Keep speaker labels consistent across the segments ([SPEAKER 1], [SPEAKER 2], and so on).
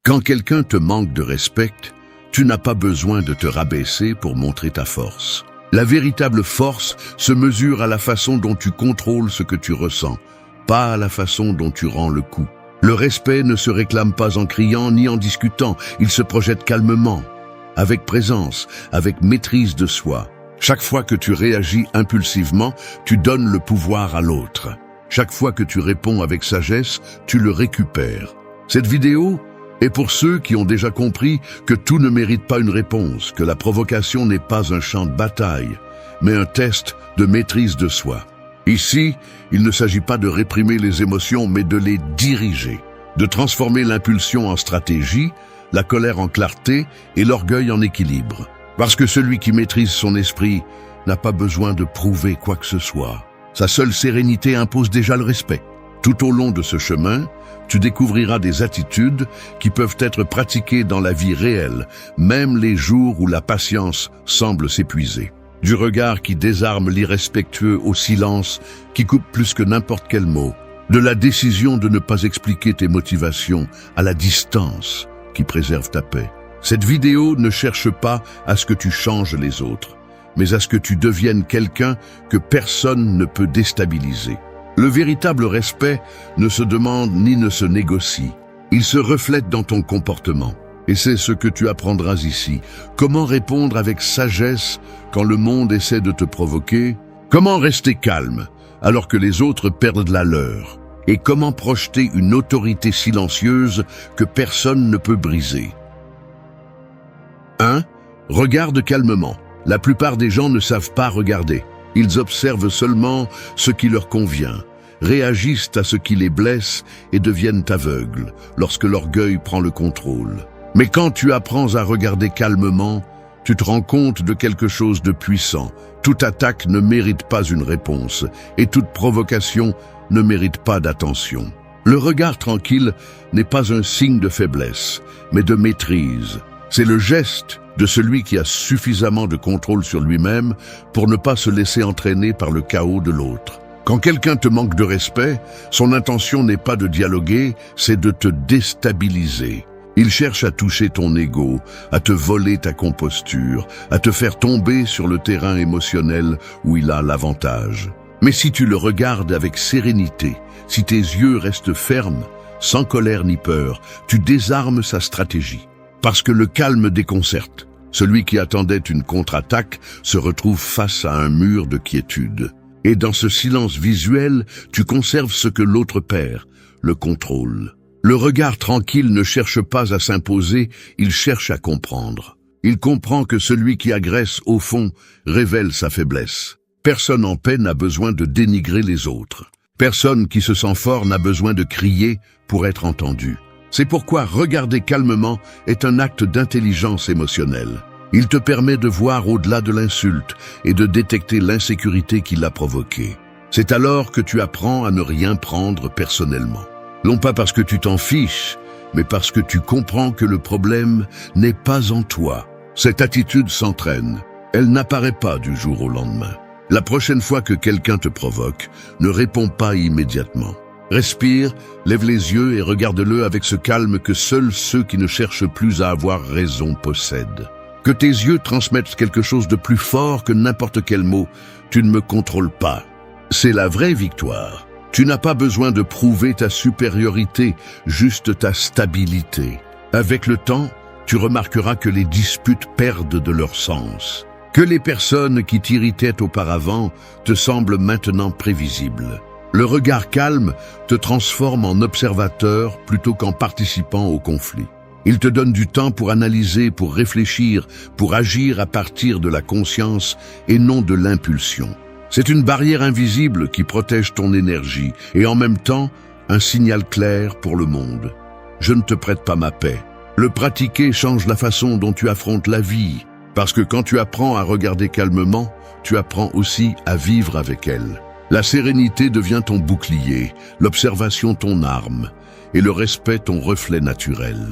[SPEAKER 1] Quand quelqu'un te manque de respect, tu n'as pas besoin de te rabaisser pour montrer ta force. La véritable force se mesure à la façon dont tu contrôles ce que tu ressens, pas à la façon dont tu rends le coup. Le respect ne se réclame pas en criant ni en discutant, il se projette calmement, avec présence, avec maîtrise de soi. Chaque fois que tu réagis impulsivement, tu donnes le pouvoir à l'autre. Chaque fois que tu réponds avec sagesse, tu le récupères. Cette vidéo est pour ceux qui ont déjà compris que tout ne mérite pas une réponse, que la provocation n'est pas un champ de bataille, mais un test de maîtrise de soi. Ici, il ne s'agit pas de réprimer les émotions, mais de les diriger, de transformer l'impulsion en stratégie, la colère en clarté et l'orgueil en équilibre. Parce que celui qui maîtrise son esprit n'a pas besoin de prouver quoi que ce soit. Sa seule sérénité impose déjà le respect. Tout au long de ce chemin, tu découvriras des attitudes qui peuvent être pratiquées dans la vie réelle, même les jours où la patience semble s'épuiser. Du regard qui désarme l'irrespectueux au silence qui coupe plus que n'importe quel mot. De la décision de ne pas expliquer tes motivations à la distance qui préserve ta paix. Cette vidéo ne cherche pas à ce que tu changes les autres, mais à ce que tu deviennes quelqu'un que personne ne peut déstabiliser. Le véritable respect ne se demande ni ne se négocie. Il se reflète dans ton comportement. Et c'est ce que tu apprendras ici. Comment répondre avec sagesse quand le monde essaie de te provoquer? Comment rester calme alors que les autres perdent la leur? Et comment projeter une autorité silencieuse que personne ne peut briser? 1. Regarde calmement. La plupart des gens ne savent pas regarder. Ils observent seulement ce qui leur convient, réagissent à ce qui les blesse et deviennent aveugles lorsque l'orgueil prend le contrôle. Mais quand tu apprends à regarder calmement, tu te rends compte de quelque chose de puissant. Toute attaque ne mérite pas une réponse et toute provocation ne mérite pas d'attention. Le regard tranquille n'est pas un signe de faiblesse, mais de maîtrise. C'est le geste de celui qui a suffisamment de contrôle sur lui-même pour ne pas se laisser entraîner par le chaos de l'autre. Quand quelqu'un te manque de respect, son intention n'est pas de dialoguer, c'est de te déstabiliser. Il cherche à toucher ton ego, à te voler ta composture, à te faire tomber sur le terrain émotionnel où il a l'avantage. Mais si tu le regardes avec sérénité, si tes yeux restent fermes, sans colère ni peur, tu désarmes sa stratégie. Parce que le calme déconcerte. Celui qui attendait une contre-attaque se retrouve face à un mur de quiétude. Et dans ce silence visuel, tu conserves ce que l'autre perd, le contrôle. Le regard tranquille ne cherche pas à s'imposer, il cherche à comprendre. Il comprend que celui qui agresse, au fond, révèle sa faiblesse. Personne en paix n'a besoin de dénigrer les autres. Personne qui se sent fort n'a besoin de crier pour être entendu. C'est pourquoi regarder calmement est un acte d'intelligence émotionnelle. Il te permet de voir au-delà de l'insulte et de détecter l'insécurité qui l'a provoquée. C'est alors que tu apprends à ne rien prendre personnellement. Non pas parce que tu t'en fiches, mais parce que tu comprends que le problème n'est pas en toi. Cette attitude s'entraîne. Elle n'apparaît pas du jour au lendemain. La prochaine fois que quelqu'un te provoque, ne réponds pas immédiatement. Respire, lève les yeux et regarde-le avec ce calme que seuls ceux qui ne cherchent plus à avoir raison possèdent. Que tes yeux transmettent quelque chose de plus fort que n'importe quel mot. Tu ne me contrôles pas. C'est la vraie victoire. Tu n'as pas besoin de prouver ta supériorité, juste ta stabilité. Avec le temps, tu remarqueras que les disputes perdent de leur sens. Que les personnes qui t'irritaient auparavant te semblent maintenant prévisibles. Le regard calme te transforme en observateur plutôt qu'en participant au conflit. Il te donne du temps pour analyser, pour réfléchir, pour agir à partir de la conscience et non de l'impulsion. C'est une barrière invisible qui protège ton énergie et en même temps un signal clair pour le monde. Je ne te prête pas ma paix. Le pratiquer change la façon dont tu affrontes la vie, parce que quand tu apprends à regarder calmement, tu apprends aussi à vivre avec elle. La sérénité devient ton bouclier, l'observation ton arme, et le respect ton reflet naturel.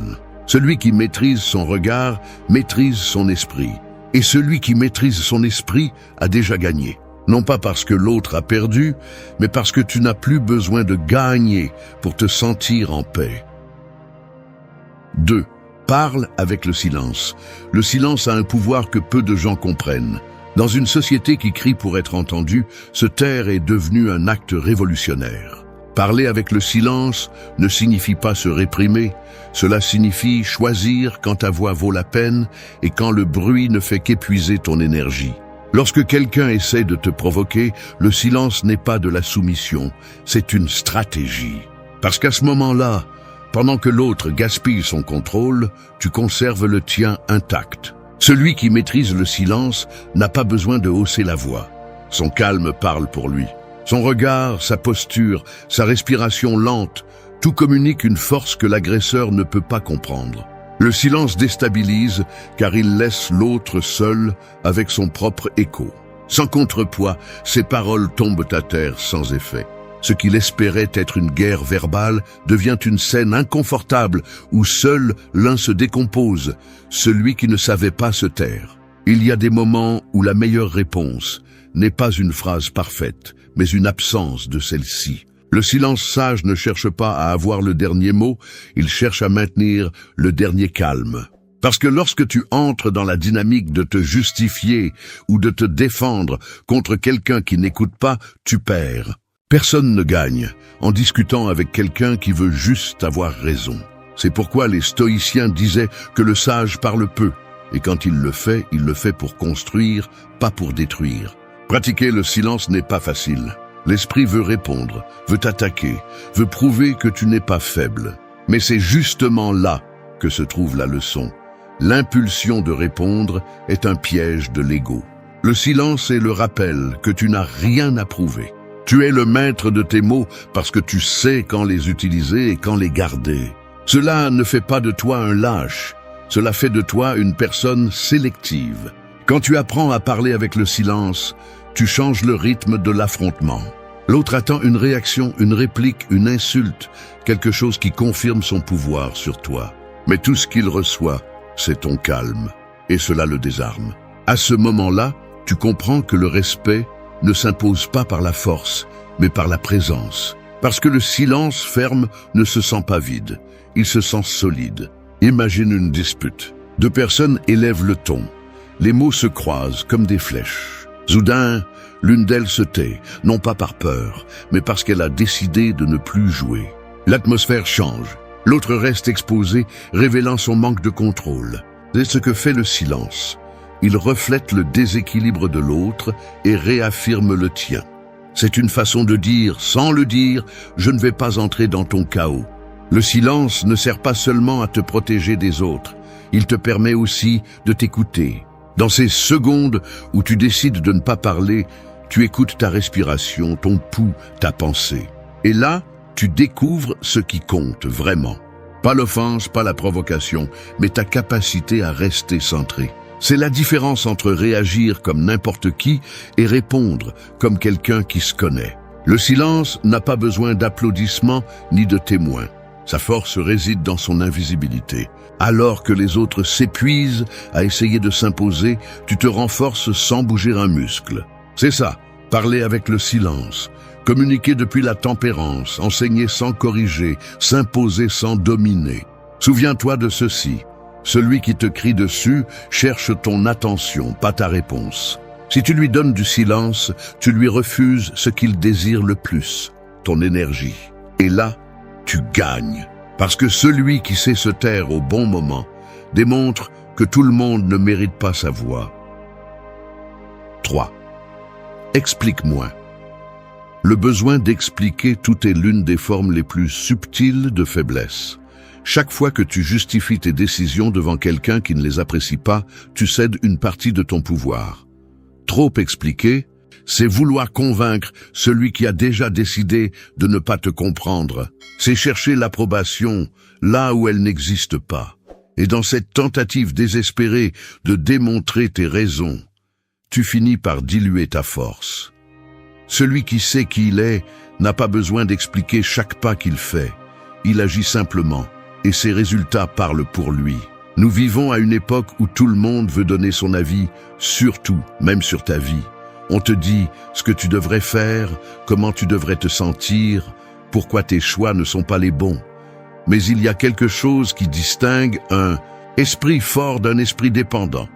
[SPEAKER 1] Celui qui maîtrise son regard maîtrise son esprit, et celui qui maîtrise son esprit a déjà gagné. Non pas parce que l'autre a perdu, mais parce que tu n'as plus besoin de gagner pour te sentir en paix. 2. Parle avec le silence. Le silence a un pouvoir que peu de gens comprennent. Dans une société qui crie pour être entendue, se taire est devenu un acte révolutionnaire. Parler avec le silence ne signifie pas se réprimer, cela signifie choisir quand ta voix vaut la peine et quand le bruit ne fait qu'épuiser ton énergie. Lorsque quelqu'un essaie de te provoquer, le silence n'est pas de la soumission, c'est une stratégie. Parce qu'à ce moment-là, pendant que l'autre gaspille son contrôle, tu conserves le tien intact. Celui qui maîtrise le silence n'a pas besoin de hausser la voix. Son calme parle pour lui. Son regard, sa posture, sa respiration lente, tout communique une force que l'agresseur ne peut pas comprendre. Le silence déstabilise car il laisse l'autre seul avec son propre écho. Sans contrepoids, ses paroles tombent à terre sans effet. Ce qu'il espérait être une guerre verbale devient une scène inconfortable où seul l'un se décompose, celui qui ne savait pas se taire. Il y a des moments où la meilleure réponse n'est pas une phrase parfaite, mais une absence de celle-ci. Le silence sage ne cherche pas à avoir le dernier mot, il cherche à maintenir le dernier calme. Parce que lorsque tu entres dans la dynamique de te justifier ou de te défendre contre quelqu'un qui n'écoute pas, tu perds. Personne ne gagne en discutant avec quelqu'un qui veut juste avoir raison. C'est pourquoi les stoïciens disaient que le sage parle peu, et quand il le fait pour construire, pas pour détruire. Pratiquer le silence n'est pas facile. L'esprit veut répondre, veut attaquer, veut prouver que tu n'es pas faible. Mais c'est justement là que se trouve la leçon. L'impulsion de répondre est un piège de l'ego. Le silence est le rappel que tu n'as rien à prouver. Tu es le maître de tes mots parce que tu sais quand les utiliser et quand les garder. Cela ne fait pas de toi un lâche, cela fait de toi une personne sélective. Quand tu apprends à parler avec le silence, tu changes le rythme de l'affrontement. L'autre attend une réaction, une réplique, une insulte, quelque chose qui confirme son pouvoir sur toi. Mais tout ce qu'il reçoit, c'est ton calme, et cela le désarme. À ce moment-là, tu comprends que le respect ne s'impose pas par la force, mais par la présence. Parce que le silence ferme ne se sent pas vide, il se sent solide. Imagine une dispute. Deux personnes élèvent le ton. Les mots se croisent comme des flèches. Soudain, l'une d'elles se tait, non pas par peur, mais parce qu'elle a décidé de ne plus jouer. L'atmosphère change. L'autre reste exposé, révélant son manque de contrôle. C'est ce que fait le silence. Il reflète le déséquilibre de l'autre et réaffirme le tien. C'est une façon de dire, sans le dire, je ne vais pas entrer dans ton chaos. Le silence ne sert pas seulement à te protéger des autres, il te permet aussi de t'écouter. Dans ces secondes où tu décides de ne pas parler, tu écoutes ta respiration, ton pouls, ta pensée. Et là, tu découvres ce qui compte vraiment. Pas l'offense, pas la provocation, mais ta capacité à rester centré. C'est la différence entre réagir comme n'importe qui et répondre comme quelqu'un qui se connaît. Le silence n'a pas besoin d'applaudissements ni de témoins. Sa force réside dans son invisibilité. Alors que les autres s'épuisent à essayer de s'imposer, tu te renforces sans bouger un muscle. C'est ça, parler avec le silence, communiquer depuis la tempérance, enseigner sans corriger, s'imposer sans dominer. Souviens-toi de ceci. Celui qui te crie dessus cherche ton attention, pas ta réponse. Si tu lui donnes du silence, tu lui refuses ce qu'il désire le plus, ton énergie. Et là, tu gagnes. Parce que celui qui sait se taire au bon moment démontre que tout le monde ne mérite pas sa voix. 3. Explique-moi. Le besoin d'expliquer tout est l'une des formes les plus subtiles de faiblesse. Chaque fois que tu justifies tes décisions devant quelqu'un qui ne les apprécie pas, tu cèdes une partie de ton pouvoir. Trop expliquer, c'est vouloir convaincre celui qui a déjà décidé de ne pas te comprendre. C'est chercher l'approbation là où elle n'existe pas. Et dans cette tentative désespérée de démontrer tes raisons, tu finis par diluer ta force. Celui qui sait qui il est n'a pas besoin d'expliquer chaque pas qu'il fait. Il agit simplement. Et ses résultats parlent pour lui. Nous vivons à une époque où tout le monde veut donner son avis, surtout, même sur ta vie. On te dit ce que tu devrais faire, comment tu devrais te sentir, pourquoi tes choix ne sont pas les bons. Mais il y a quelque chose qui distingue un esprit fort d'un esprit dépendant.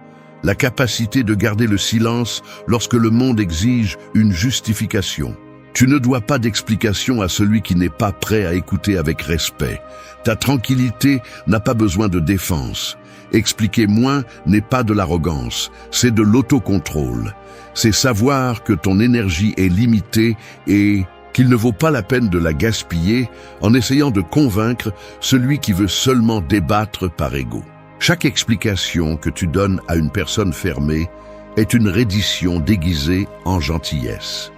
[SPEAKER 1] La capacité de garder le silence lorsque le monde exige une justification. Tu ne dois pas d'explication à celui qui n'est pas prêt à écouter avec respect. Ta tranquillité n'a pas besoin de défense. Expliquer moins n'est pas de l'arrogance, c'est de l'autocontrôle. C'est savoir que ton énergie est limitée et qu'il ne vaut pas la peine de la gaspiller en essayant de convaincre celui qui veut seulement débattre par ego. Chaque explication que tu donnes à une personne fermée est une reddition déguisée en gentillesse.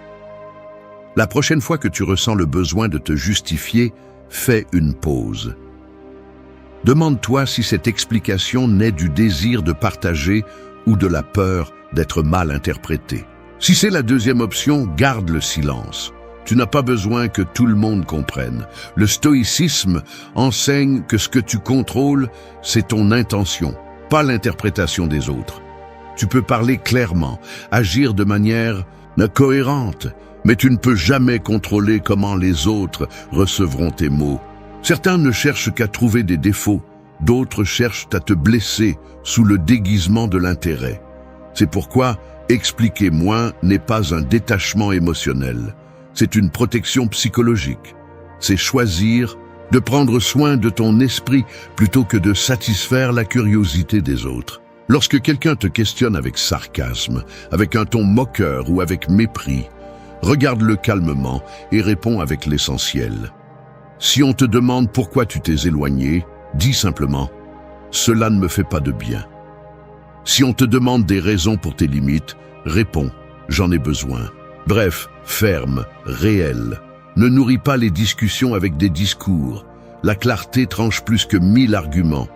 [SPEAKER 1] La prochaine fois que tu ressens le besoin de te justifier, fais une pause. Demande-toi si cette explication naît du désir de partager ou de la peur d'être mal interprétée. Si c'est la deuxième option, garde le silence. Tu n'as pas besoin que tout le monde comprenne. Le stoïcisme enseigne que ce que tu contrôles, c'est ton intention, pas l'interprétation des autres. Tu peux parler clairement, agir de manière cohérente, mais tu ne peux jamais contrôler comment les autres recevront tes mots. Certains ne cherchent qu'à trouver des défauts, d'autres cherchent à te blesser sous le déguisement de l'intérêt. C'est pourquoi expliquer moins n'est pas un détachement émotionnel. C'est une protection psychologique. C'est choisir de prendre soin de ton esprit plutôt que de satisfaire la curiosité des autres. Lorsque quelqu'un te questionne avec sarcasme, avec un ton moqueur ou avec mépris, regarde-le calmement et réponds avec l'essentiel. Si on te demande pourquoi tu t'es éloigné, dis simplement « Cela ne me fait pas de bien ». Si on te demande des raisons pour tes limites, réponds « J'en ai besoin ». Bref, ferme, réel. Ne nourris pas les discussions avec des discours. La clarté tranche plus que 1000 arguments.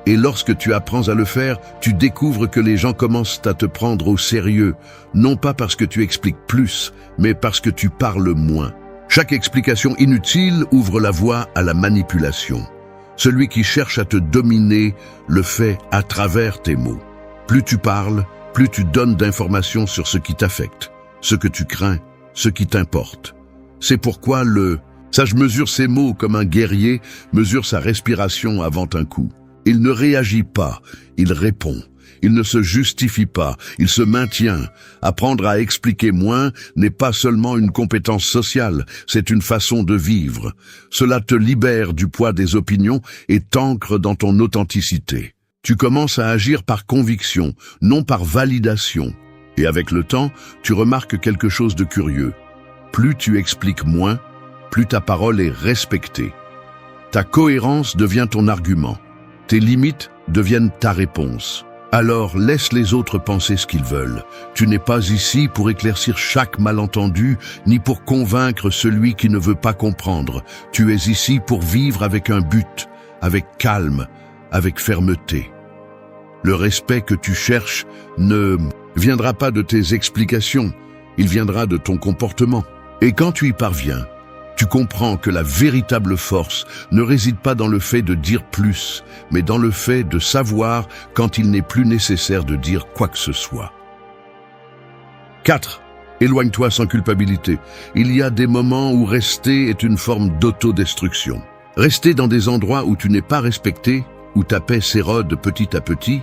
[SPEAKER 1] Et lorsque tu apprends à le faire, tu découvres que les gens commencent à te prendre au sérieux, non pas parce que tu expliques plus, mais parce que tu parles moins. Chaque explication inutile ouvre la voie à la manipulation. Celui qui cherche à te dominer le fait à travers tes mots. Plus tu parles, plus tu donnes d'informations sur ce qui t'affecte, ce que tu crains, ce qui t'importe. C'est pourquoi le sage mesure ses mots comme un guerrier mesure sa respiration avant un coup. Il ne réagit pas, il répond. Il ne se justifie pas, il se maintient. Apprendre à expliquer moins n'est pas seulement une compétence sociale, c'est une façon de vivre. Cela te libère du poids des opinions et t'ancre dans ton authenticité. Tu commences à agir par conviction, non par validation. Et avec le temps, tu remarques quelque chose de curieux. Plus tu expliques moins, plus ta parole est respectée. Ta cohérence devient ton argument. Tes limites deviennent ta réponse. Alors laisse les autres penser ce qu'ils veulent. Tu n'es pas ici pour éclaircir chaque malentendu, ni pour convaincre celui qui ne veut pas comprendre. Tu es ici pour vivre avec un but, avec calme, avec fermeté. Le respect que tu cherches ne viendra pas de tes explications, il viendra de ton comportement. Et quand tu y parviens, tu comprends que la véritable force ne réside pas dans le fait de dire plus, mais dans le fait de savoir quand il n'est plus nécessaire de dire quoi que ce soit. 4. Éloigne-toi sans culpabilité. Il y a des moments où rester est une forme d'autodestruction. Rester dans des endroits où tu n'es pas respecté, où ta paix s'érode petit à petit,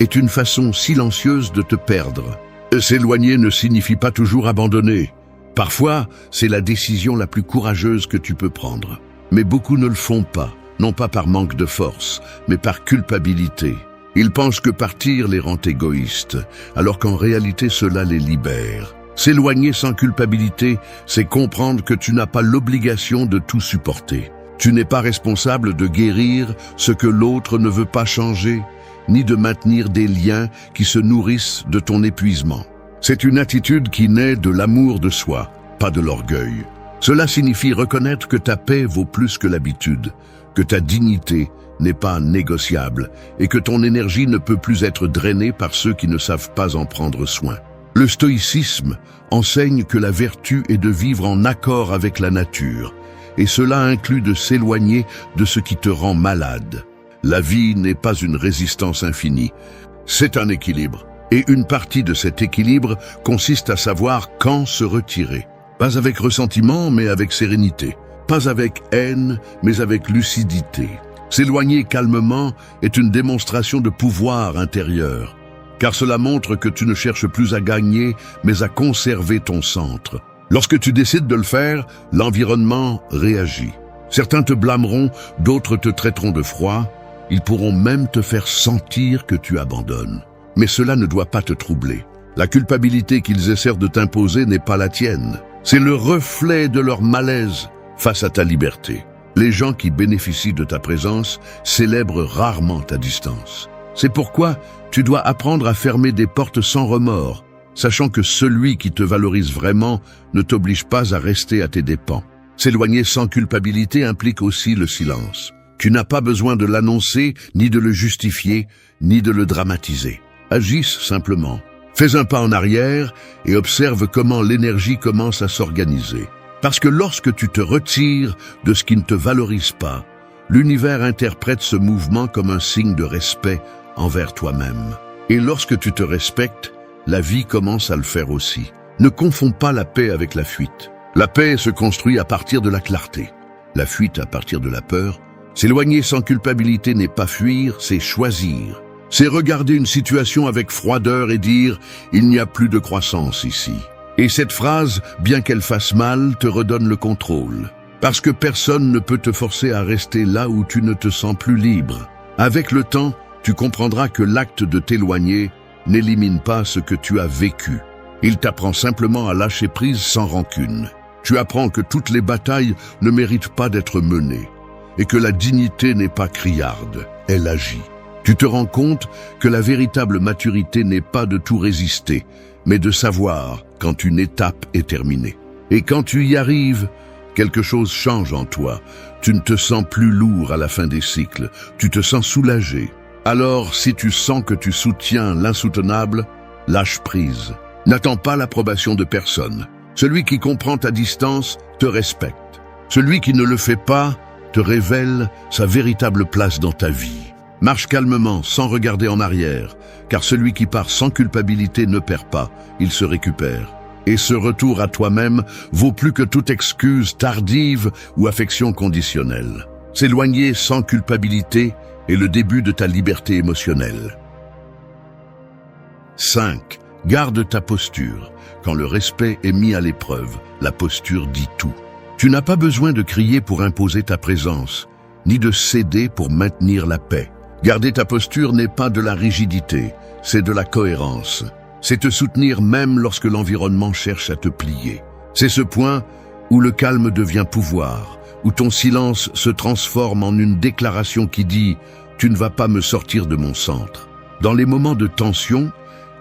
[SPEAKER 1] est une façon silencieuse de te perdre. S'éloigner ne signifie pas toujours abandonner. Parfois, c'est la décision la plus courageuse que tu peux prendre. Mais beaucoup ne le font pas, non pas par manque de force, mais par culpabilité. Ils pensent que partir les rend égoïstes, alors qu'en réalité cela les libère. S'éloigner sans culpabilité, c'est comprendre que tu n'as pas l'obligation de tout supporter. Tu n'es pas responsable de guérir ce que l'autre ne veut pas changer, ni de maintenir des liens qui se nourrissent de ton épuisement. C'est une attitude qui naît de l'amour de soi, pas de l'orgueil. Cela signifie reconnaître que ta paix vaut plus que l'habitude, que ta dignité n'est pas négociable et que ton énergie ne peut plus être drainée par ceux qui ne savent pas en prendre soin. Le stoïcisme enseigne que la vertu est de vivre en accord avec la nature, et cela inclut de s'éloigner de ce qui te rend malade. La vie n'est pas une résistance infinie, c'est un équilibre. Et une partie de cet équilibre consiste à savoir quand se retirer. Pas avec ressentiment, mais avec sérénité. pas avec haine, mais avec lucidité. S'éloigner calmement est une démonstration de pouvoir intérieur, car cela montre que tu ne cherches plus à gagner, mais à conserver ton centre. Lorsque tu décides de le faire, l'environnement réagit. Certains te blâmeront, d'autres te traiteront de froid, ils pourront même te faire sentir que tu abandonnes. Mais cela ne doit pas te troubler. La culpabilité qu'ils essaient de t'imposer n'est pas la tienne. C'est le reflet de leur malaise face à ta liberté. Les gens qui bénéficient de ta présence célèbrent rarement ta distance. C'est pourquoi tu dois apprendre à fermer des portes sans remords, sachant que celui qui te valorise vraiment ne t'oblige pas à rester à tes dépens. S'éloigner sans culpabilité implique aussi le silence. Tu n'as pas besoin de l'annoncer, ni de le justifier, ni de le dramatiser. Agisse simplement. Fais un pas en arrière et observe comment l'énergie commence à s'organiser. Parce que lorsque tu te retires de ce qui ne te valorise pas, l'univers interprète ce mouvement comme un signe de respect envers toi-même. Et lorsque tu te respectes, la vie commence à le faire aussi. Ne confonds pas la paix avec la fuite. La paix se construit à partir de la clarté. La fuite à partir de la peur. S'éloigner sans culpabilité n'est pas fuir, c'est choisir. C'est regarder une situation avec froideur et dire « il n'y a plus de croissance ici ». Et cette phrase, bien qu'elle fasse mal, te redonne le contrôle. Parce que personne ne peut te forcer à rester là où tu ne te sens plus libre. Avec le temps, tu comprendras que l'acte de t'éloigner n'élimine pas ce que tu as vécu. Il t'apprend simplement à lâcher prise sans rancune. Tu apprends que toutes les batailles ne méritent pas d'être menées et que la dignité n'est pas criarde, elle agit. Tu te rends compte que la véritable maturité n'est pas de tout résister, mais de savoir quand une étape est terminée. Et quand tu y arrives, quelque chose change en toi. Tu ne te sens plus lourd à la fin des cycles, tu te sens soulagé. Alors, si tu sens que tu soutiens l'insoutenable, lâche prise. N'attends pas l'approbation de personne. Celui qui comprend ta distance te respecte. Celui qui ne le fait pas te révèle sa véritable place dans ta vie. Marche calmement, sans regarder en arrière, car celui qui part sans culpabilité ne perd pas, il se récupère. Et ce retour à toi-même vaut plus que toute excuse tardive ou affection conditionnelle. S'éloigner sans culpabilité est le début de ta liberté émotionnelle. 5. Garde ta posture. Quand le respect est mis à l'épreuve, la posture dit tout. Tu n'as pas besoin de crier pour imposer ta présence, ni de céder pour maintenir la paix. Garder ta posture n'est pas de la rigidité, c'est de la cohérence. C'est te soutenir même lorsque l'environnement cherche à te plier. C'est ce point où le calme devient pouvoir, où ton silence se transforme en une déclaration qui dit « Tu ne vas pas me sortir de mon centre ». Dans les moments de tension,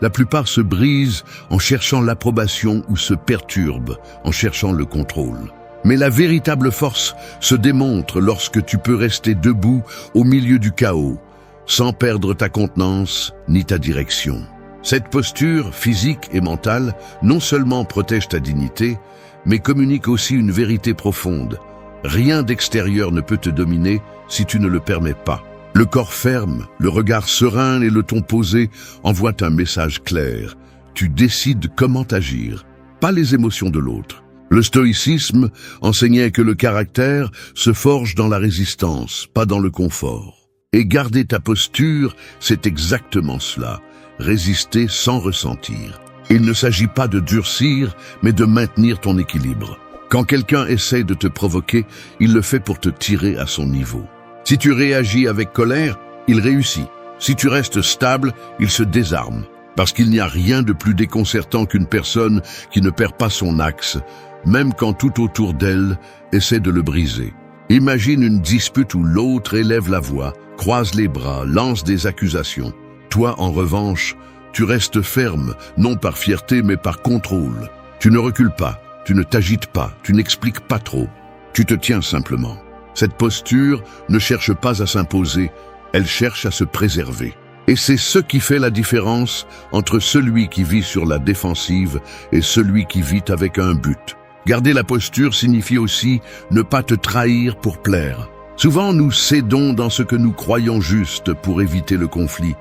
[SPEAKER 1] la plupart se brisent en cherchant l'approbation ou se perturbent en cherchant le contrôle. Mais la véritable force se démontre lorsque tu peux rester debout au milieu du chaos, sans perdre ta contenance ni ta direction. Cette posture physique et mentale non seulement protège ta dignité, mais communique aussi une vérité profonde. Rien d'extérieur ne peut te dominer si tu ne le permets pas. Le corps ferme, le regard serein et le ton posé envoient un message clair. Tu décides comment agir, pas les émotions de l'autre. Le stoïcisme enseignait que le caractère se forge dans la résistance, pas dans le confort. Et garder ta posture, c'est exactement cela, résister sans ressentir. Il ne s'agit pas de durcir, mais de maintenir ton équilibre. Quand quelqu'un essaie de te provoquer, il le fait pour te tirer à son niveau. Si tu réagis avec colère, il réussit. Si tu restes stable, il se désarme. Parce qu'il n'y a rien de plus déconcertant qu'une personne qui ne perd pas son axe, même quand tout autour d'elle essaie de le briser. Imagine une dispute où l'autre élève la voix, croise les bras, lance des accusations. Toi, en revanche, tu restes ferme, non par fierté mais par contrôle. Tu ne recules pas, tu ne t'agites pas, tu n'expliques pas trop. Tu te tiens simplement. Cette posture ne cherche pas à s'imposer, elle cherche à se préserver. Et c'est ce qui fait la différence entre celui qui vit sur la défensive et celui qui vit avec un but. Garder la posture signifie aussi ne pas te trahir pour plaire. Souvent, nous cédons dans ce que nous croyons juste pour éviter le conflit.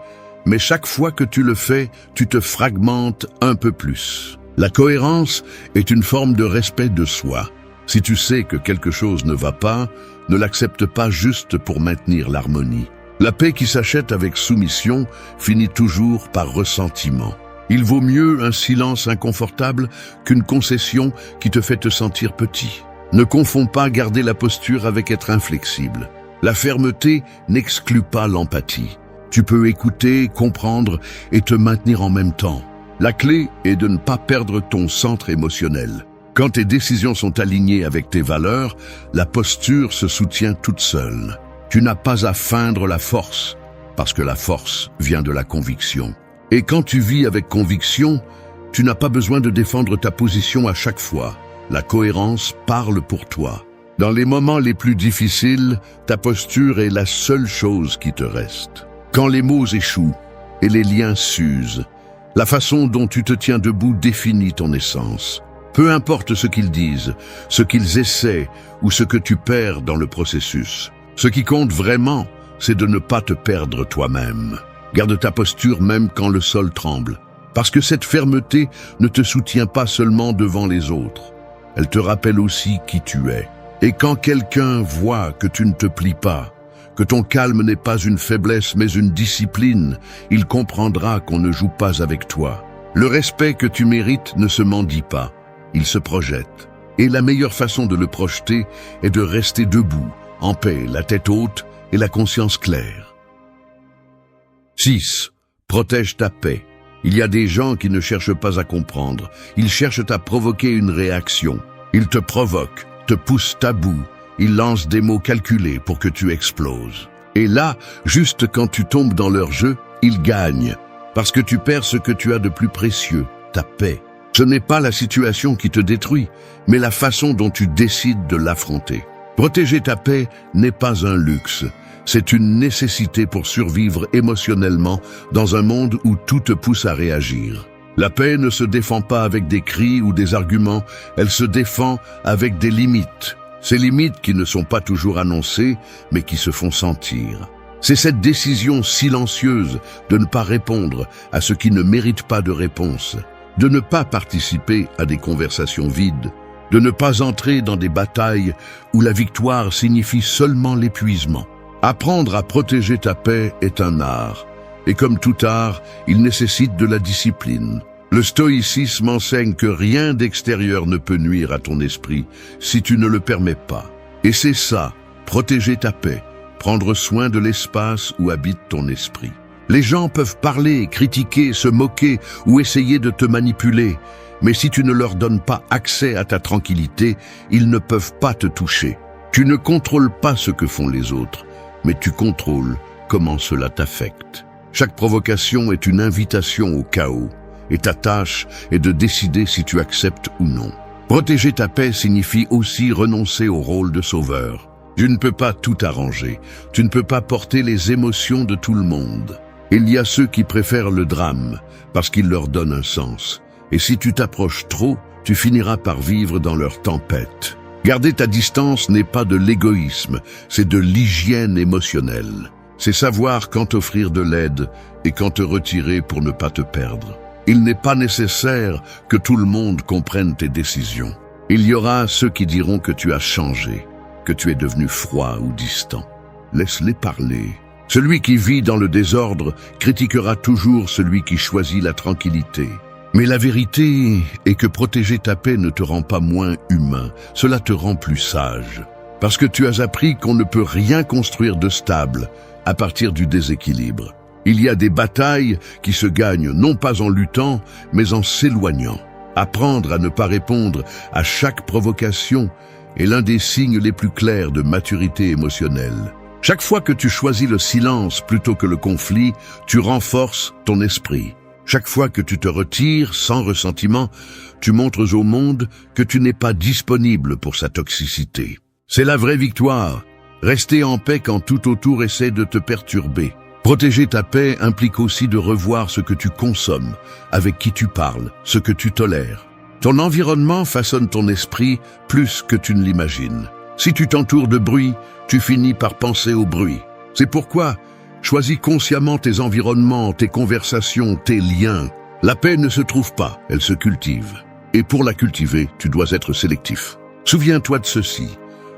[SPEAKER 1] Mais chaque fois que tu le fais, tu te fragmentes un peu plus. La cohérence est une forme de respect de soi. Si tu sais que quelque chose ne va pas, ne l'accepte pas juste pour maintenir l'harmonie. La paix qui s'achète avec soumission finit toujours par ressentiment. Il vaut mieux un silence inconfortable qu'une concession qui te fait te sentir petit. Ne confonds pas garder la posture avec être inflexible. La fermeté n'exclut pas l'empathie. Tu peux écouter, comprendre et te maintenir en même temps. La clé est de ne pas perdre ton centre émotionnel. Quand tes décisions sont alignées avec tes valeurs, la posture se soutient toute seule. Tu n'as pas à feindre la force, parce que la force vient de la conviction. Et quand tu vis avec conviction, tu n'as pas besoin de défendre ta position à chaque fois. La cohérence parle pour toi. Dans les moments les plus difficiles, ta posture est la seule chose qui te reste. Quand les mots échouent et les liens s'usent, la façon dont tu te tiens debout définit ton essence. Peu importe ce qu'ils disent, ce qu'ils essaient ou ce que tu perds dans le processus. Ce qui compte vraiment, c'est de ne pas te perdre toi-même. Garde ta posture même quand le sol tremble, parce que cette fermeté ne te soutient pas seulement devant les autres. Elle te rappelle aussi qui tu es. Et quand quelqu'un voit que tu ne te plies pas, que ton calme n'est pas une faiblesse mais une discipline, il comprendra qu'on ne joue pas avec toi. Le respect que tu mérites ne se mendie pas, il se projette. Et la meilleure façon de le projeter est de rester debout, en paix, la tête haute et la conscience claire. 6. Protège ta paix. Il y a des gens qui ne cherchent pas à comprendre, ils cherchent à provoquer une réaction. Ils te provoquent, te poussent à bout, ils lancent des mots calculés pour que tu exploses. Et là, juste quand tu tombes dans leur jeu, ils gagnent, parce que tu perds ce que tu as de plus précieux, ta paix. Ce n'est pas la situation qui te détruit, mais la façon dont tu décides de l'affronter. Protéger ta paix n'est pas un luxe, c'est une nécessité pour survivre émotionnellement dans un monde où tout te pousse à réagir. La paix ne se défend pas avec des cris ou des arguments, elle se défend avec des limites. Ces limites qui ne sont pas toujours annoncées, mais qui se font sentir. C'est cette décision silencieuse de ne pas répondre à ce qui ne mérite pas de réponse, de ne pas participer à des conversations vides, de ne pas entrer dans des batailles où la victoire signifie seulement l'épuisement. Apprendre à protéger ta paix est un art, et comme tout art, il nécessite de la discipline. Le stoïcisme enseigne que rien d'extérieur ne peut nuire à ton esprit si tu ne le permets pas. Et c'est ça, protéger ta paix, prendre soin de l'espace où habite ton esprit. Les gens peuvent parler, critiquer, se moquer ou essayer de te manipuler, mais si tu ne leur donnes pas accès à ta tranquillité, ils ne peuvent pas te toucher. Tu ne contrôles pas ce que font les autres, mais tu contrôles comment cela t'affecte. Chaque provocation est une invitation au chaos, et ta tâche est de décider si tu acceptes ou non. Protéger ta paix signifie aussi renoncer au rôle de sauveur. Tu ne peux pas tout arranger, tu ne peux pas porter les émotions de tout le monde. Il y a ceux qui préfèrent le drame, parce qu'il leur donne un sens. Et si tu t'approches trop, tu finiras par vivre dans leur tempête. Garder ta distance n'est pas de l'égoïsme, c'est de l'hygiène émotionnelle. C'est savoir quand offrir de l'aide et quand te retirer pour ne pas te perdre. Il n'est pas nécessaire que tout le monde comprenne tes décisions. Il y aura ceux qui diront que tu as changé, que tu es devenu froid ou distant. Laisse-les parler. Celui qui vit dans le désordre critiquera toujours celui qui choisit la tranquillité. Mais la vérité est que protéger ta paix ne te rend pas moins humain, cela te rend plus sage. Parce que tu as appris qu'on ne peut rien construire de stable à partir du déséquilibre. Il y a des batailles qui se gagnent non pas en luttant, mais en s'éloignant. Apprendre à ne pas répondre à chaque provocation est l'un des signes les plus clairs de maturité émotionnelle. Chaque fois que tu choisis le silence plutôt que le conflit, tu renforces ton esprit. Chaque fois que tu te retires sans ressentiment, tu montres au monde que tu n'es pas disponible pour sa toxicité. C'est la vraie victoire. Rester en paix quand tout autour essaie de te perturber. Protéger ta paix implique aussi de revoir ce que tu consommes, avec qui tu parles, ce que tu tolères. Ton environnement façonne ton esprit plus que tu ne l'imagines. Si tu t'entoures de bruit, tu finis par penser au bruit. C'est pourquoi choisis consciemment tes environnements, tes conversations, tes liens. La paix ne se trouve pas, elle se cultive. Et pour la cultiver, tu dois être sélectif. Souviens-toi de ceci.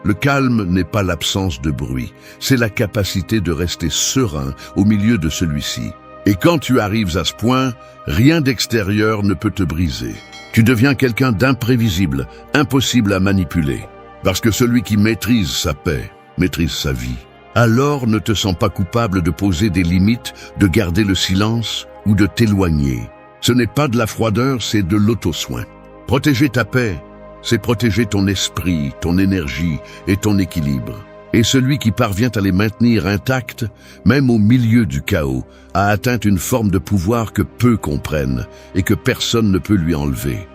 [SPEAKER 1] Le calme n'est pas l'absence de bruit, c'est la capacité de rester serein au milieu de celui-ci. Et quand tu arrives à ce point, rien d'extérieur ne peut te briser. Tu deviens quelqu'un d'imprévisible, impossible à manipuler. Parce que celui qui maîtrise sa paix, maîtrise sa vie. Alors ne te sens pas coupable de poser des limites, de garder le silence ou de t'éloigner. Ce n'est pas de la froideur, c'est de l'auto-soin. Protéger ta paix, c'est protéger ton esprit, ton énergie et ton équilibre. Et celui qui parvient à les maintenir intacts, même au milieu du chaos, a atteint une forme de pouvoir que peu comprennent et que personne ne peut lui enlever.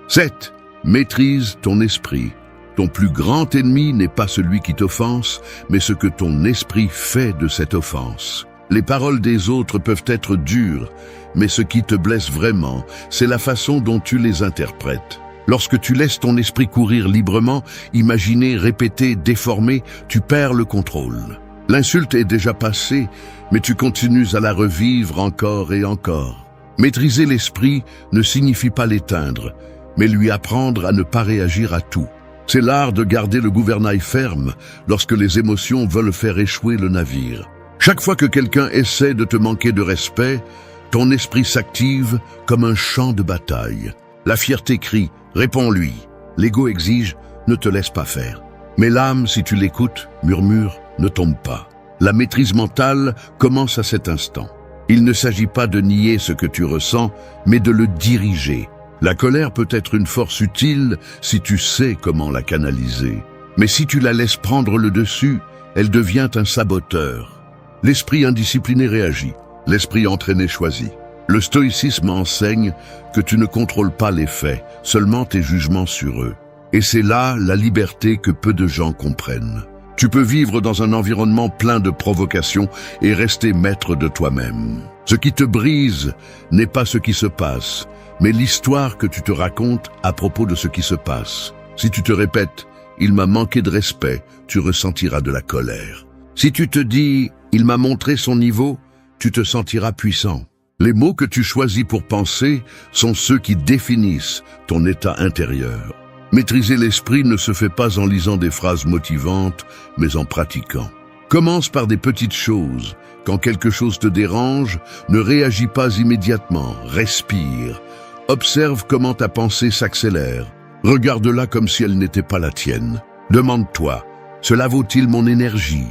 [SPEAKER 1] 7. Maîtrise ton esprit. Ton plus grand ennemi n'est pas celui qui t'offense, mais ce que ton esprit fait de cette offense. Les paroles des autres peuvent être dures, mais ce qui te blesse vraiment, c'est la façon dont tu les interprètes. Lorsque tu laisses ton esprit courir librement, imaginer, répéter, déformer, tu perds le contrôle. L'insulte est déjà passée, mais tu continues à la revivre encore et encore. Maîtriser l'esprit ne signifie pas l'éteindre, mais lui apprendre à ne pas réagir à tout. C'est l'art de garder le gouvernail ferme lorsque les émotions veulent faire échouer le navire. Chaque fois que quelqu'un essaie de te manquer de respect, ton esprit s'active comme un champ de bataille. La fierté crie, réponds-lui. L'ego exige, ne te laisse pas faire. Mais l'âme, si tu l'écoutes, murmure, ne tombe pas. La maîtrise mentale commence à cet instant. Il ne s'agit pas de nier ce que tu ressens, mais de le diriger. La colère peut être une force utile si tu sais comment la canaliser. Mais si tu la laisses prendre le dessus, elle devient un saboteur. L'esprit indiscipliné réagit, l'esprit entraîné choisit. Le stoïcisme enseigne que tu ne contrôles pas les faits, seulement tes jugements sur eux. Et c'est là la liberté que peu de gens comprennent. Tu peux vivre dans un environnement plein de provocations et rester maître de toi-même. Ce qui te brise n'est pas ce qui se passe, mais l'histoire que tu te racontes à propos de ce qui se passe. Si tu te répètes « il m'a manqué de respect », tu ressentiras de la colère. Si tu te dis « il m'a montré son niveau », tu te sentiras puissant. Les mots que tu choisis pour penser sont ceux qui définissent ton état intérieur. Maîtriser l'esprit ne se fait pas en lisant des phrases motivantes, mais en pratiquant. Commence par des petites choses. Quand quelque chose te dérange, ne réagis pas immédiatement, respire. Observe comment ta pensée s'accélère. Regarde-la comme si elle n'était pas la tienne. Demande-toi, cela vaut-il mon énergie?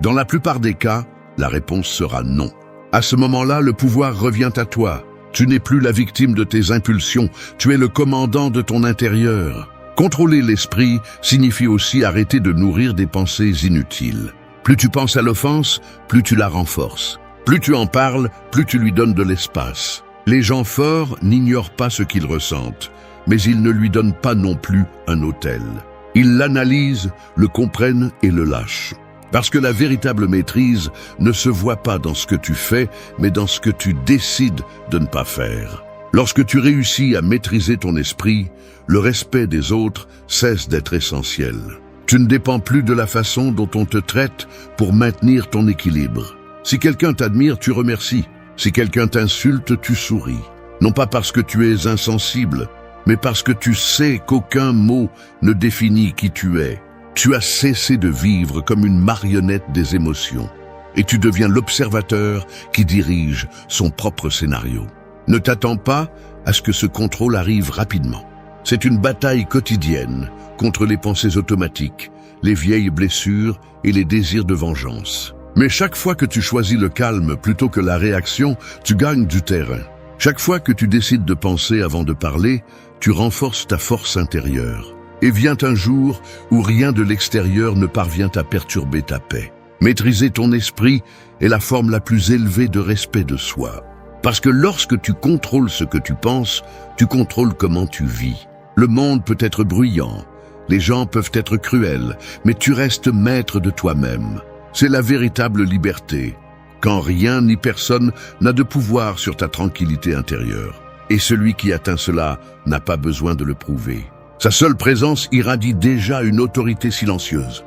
[SPEAKER 1] Dans la plupart des cas, la réponse sera non. À ce moment-là, le pouvoir revient à toi. Tu n'es plus la victime de tes impulsions, tu es le commandant de ton intérieur. Contrôler l'esprit signifie aussi arrêter de nourrir des pensées inutiles. Plus tu penses à l'offense, plus tu la renforces. Plus tu en parles, plus tu lui donnes de l'espace. Les gens forts n'ignorent pas ce qu'ils ressentent, mais ils ne lui donnent pas non plus un autel. Ils l'analysent, le comprennent et le lâchent. Parce que la véritable maîtrise ne se voit pas dans ce que tu fais, mais dans ce que tu décides de ne pas faire. Lorsque tu réussis à maîtriser ton esprit, le respect des autres cesse d'être essentiel. Tu ne dépends plus de la façon dont on te traite pour maintenir ton équilibre. Si quelqu'un t'admire, tu remercies. Si quelqu'un t'insulte, tu souris. Non pas parce que tu es insensible, mais parce que tu sais qu'aucun mot ne définit qui tu es. Tu as cessé de vivre comme une marionnette des émotions et tu deviens l'observateur qui dirige son propre scénario. Ne t'attends pas à ce que ce contrôle arrive rapidement. C'est une bataille quotidienne contre les pensées automatiques, les vieilles blessures et les désirs de vengeance. Mais chaque fois que tu choisis le calme plutôt que la réaction, tu gagnes du terrain. Chaque fois que tu décides de penser avant de parler, tu renforces ta force intérieure. Et vient un jour où rien de l'extérieur ne parvient à perturber ta paix. Maîtriser ton esprit est la forme la plus élevée de respect de soi. Parce que lorsque tu contrôles ce que tu penses, tu contrôles comment tu vis. Le monde peut être bruyant, les gens peuvent être cruels, mais tu restes maître de toi-même. C'est la véritable liberté, quand rien ni personne n'a de pouvoir sur ta tranquillité intérieure. Et celui qui atteint cela n'a pas besoin de le prouver. Sa seule présence irradie déjà une autorité silencieuse.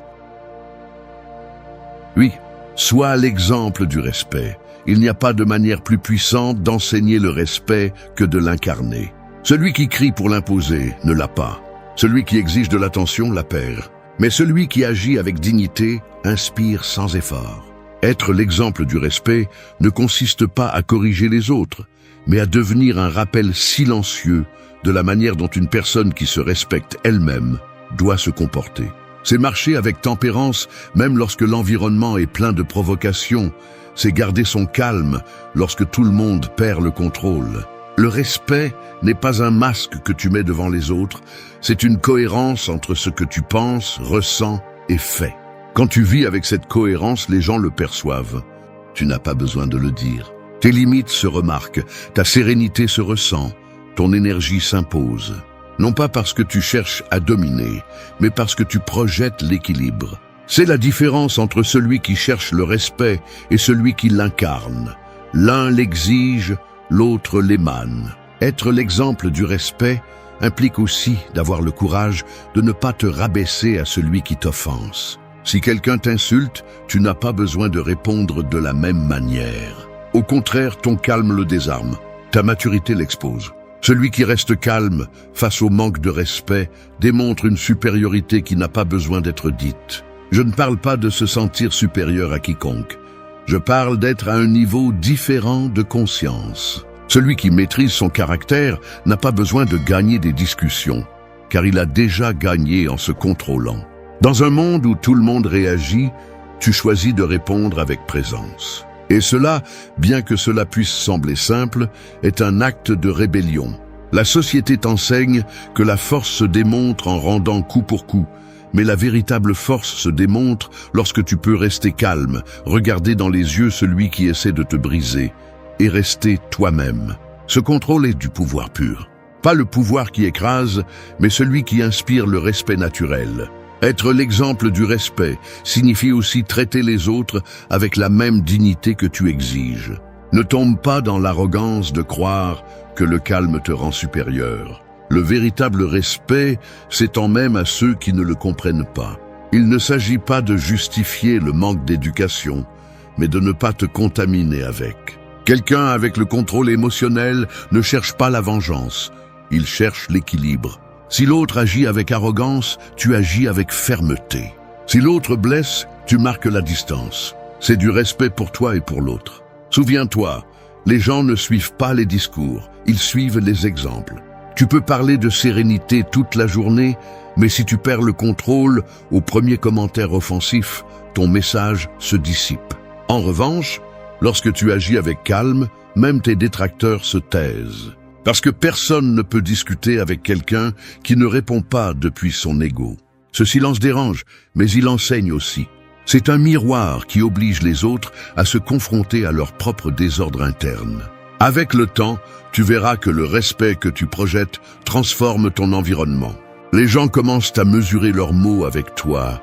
[SPEAKER 1] Oui, sois l'exemple du respect. Il n'y a pas de manière plus puissante d'enseigner le respect que de l'incarner. Celui qui crie pour l'imposer ne l'a pas. Celui qui exige de l'attention la perd. Mais celui qui agit avec dignité inspire sans effort. Être l'exemple du respect ne consiste pas à corriger les autres, mais à devenir un rappel silencieux de la manière dont une personne qui se respecte elle-même doit se comporter. C'est marcher avec tempérance même lorsque l'environnement est plein de provocations. C'est garder son calme lorsque tout le monde perd le contrôle. Le respect n'est pas un masque que tu mets devant les autres, c'est une cohérence entre ce que tu penses, ressens et fais. Quand tu vis avec cette cohérence, les gens le perçoivent. Tu n'as pas besoin de le dire. Tes limites se remarquent, ta sérénité se ressent, ton énergie s'impose. Non pas parce que tu cherches à dominer, mais parce que tu projettes l'équilibre. C'est la différence entre celui qui cherche le respect et celui qui l'incarne. L'un l'exige, l'autre l'émane. Être l'exemple du respect implique aussi d'avoir le courage de ne pas te rabaisser à celui qui t'offense. Si quelqu'un t'insulte, tu n'as pas besoin de répondre de la même manière. Au contraire, ton calme le désarme, ta maturité l'expose. Celui qui reste calme face au manque de respect démontre une supériorité qui n'a pas besoin d'être dite. Je ne parle pas de se sentir supérieur à quiconque. Je parle d'être à un niveau différent de conscience. Celui qui maîtrise son caractère n'a pas besoin de gagner des discussions, car il a déjà gagné en se contrôlant. Dans un monde où tout le monde réagit, tu choisis de répondre avec présence. Et cela, bien que cela puisse sembler simple, est un acte de rébellion. La société t'enseigne que la force se démontre en rendant coup pour coup, mais la véritable force se démontre lorsque tu peux rester calme, regarder dans les yeux celui qui essaie de te briser, et rester toi-même. Ce contrôle est du pouvoir pur. Pas le pouvoir qui écrase, mais celui qui inspire le respect naturel. Être l'exemple du respect signifie aussi traiter les autres avec la même dignité que tu exiges. Ne tombe pas dans l'arrogance de croire que le calme te rend supérieur. Le véritable respect s'étend même à ceux qui ne le comprennent pas. Il ne s'agit pas de justifier le manque d'éducation, mais de ne pas te contaminer avec. Quelqu'un avec le contrôle émotionnel ne cherche pas la vengeance, il cherche l'équilibre. Si l'autre agit avec arrogance, tu agis avec fermeté. Si l'autre blesse, tu marques la distance. C'est du respect pour toi et pour l'autre. Souviens-toi, les gens ne suivent pas les discours, ils suivent les exemples. Tu peux parler de sérénité toute la journée, mais si tu perds le contrôle, au premier commentaire offensif, ton message se dissipe. En revanche, lorsque tu agis avec calme, même tes détracteurs se taisent. Parce que personne ne peut discuter avec quelqu'un qui ne répond pas depuis son ego. Ce silence dérange, mais il enseigne aussi. C'est un miroir qui oblige les autres à se confronter à leur propre désordre interne. Avec le temps, tu verras que le respect que tu projettes transforme ton environnement. Les gens commencent à mesurer leurs mots avec toi,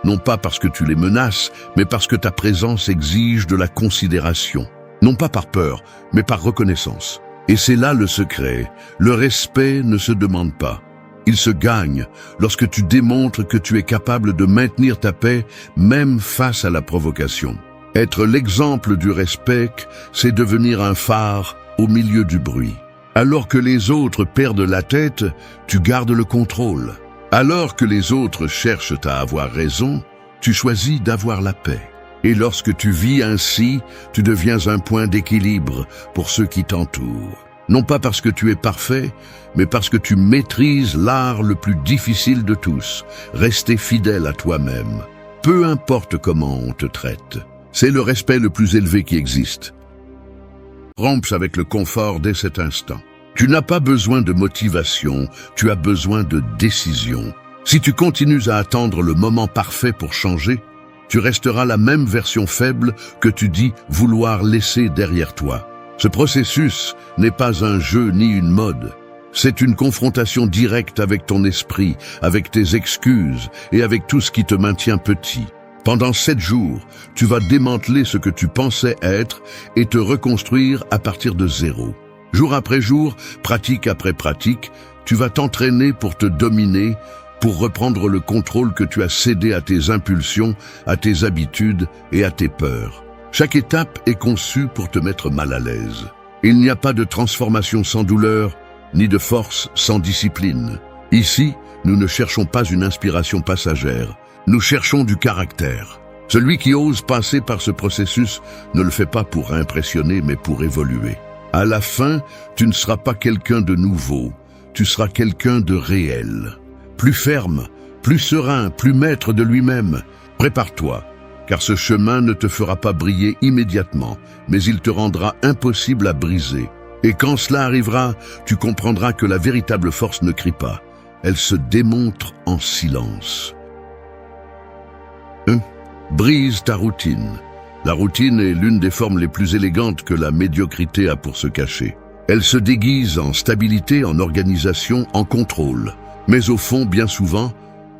[SPEAKER 1] non pas parce que tu les menaces, mais parce que ta présence exige de la considération. Non pas par peur, mais par reconnaissance. Et c'est là le secret. Le respect ne se demande pas. Il se gagne lorsque tu démontres que tu es capable de maintenir ta paix même face à la provocation. Être l'exemple du respect, c'est devenir un phare au milieu du bruit. Alors que les autres perdent la tête, tu gardes le contrôle. Alors que les autres cherchent à avoir raison, tu choisis d'avoir la paix. Et lorsque tu vis ainsi, tu deviens un point d'équilibre pour ceux qui t'entourent. Non pas parce que tu es parfait, mais parce que tu maîtrises l'art le plus difficile de tous, rester fidèle à toi-même. Peu importe comment on te traite. C'est le respect le plus élevé qui existe. Rompes avec le confort dès cet instant. Tu n'as pas besoin de motivation, tu as besoin de décision. Si tu continues à attendre le moment parfait pour changer, tu resteras la même version faible que tu dis vouloir laisser derrière toi. Ce processus n'est pas un jeu ni une mode. C'est une confrontation directe avec ton esprit, avec tes excuses et avec tout ce qui te maintient petit. Pendant 7 jours, tu vas démanteler ce que tu pensais être et te reconstruire à partir de zéro. Jour après jour, pratique après pratique, tu vas t'entraîner pour te dominer, pour reprendre le contrôle que tu as cédé à tes impulsions, à tes habitudes et à tes peurs. Chaque étape est conçue pour te mettre mal à l'aise. Il n'y a pas de transformation sans douleur, ni de force sans discipline. Ici, Nous ne cherchons pas une inspiration passagère, nous cherchons du caractère. Celui qui ose passer par ce processus ne le fait pas pour impressionner, mais pour évoluer. À la fin, tu ne seras pas quelqu'un de nouveau, tu seras quelqu'un de réel. Plus ferme, plus serein, plus maître de lui-même. Prépare-toi, car ce chemin ne te fera pas briller immédiatement, mais il te rendra impossible à briser. Et quand cela arrivera, tu comprendras que la véritable force ne crie pas, elle se démontre en silence. 1. Brise ta routine. La routine est l'une des formes les plus élégantes que la médiocrité a pour se cacher. Elle se déguise en stabilité, en organisation, en contrôle. Mais au fond, bien souvent,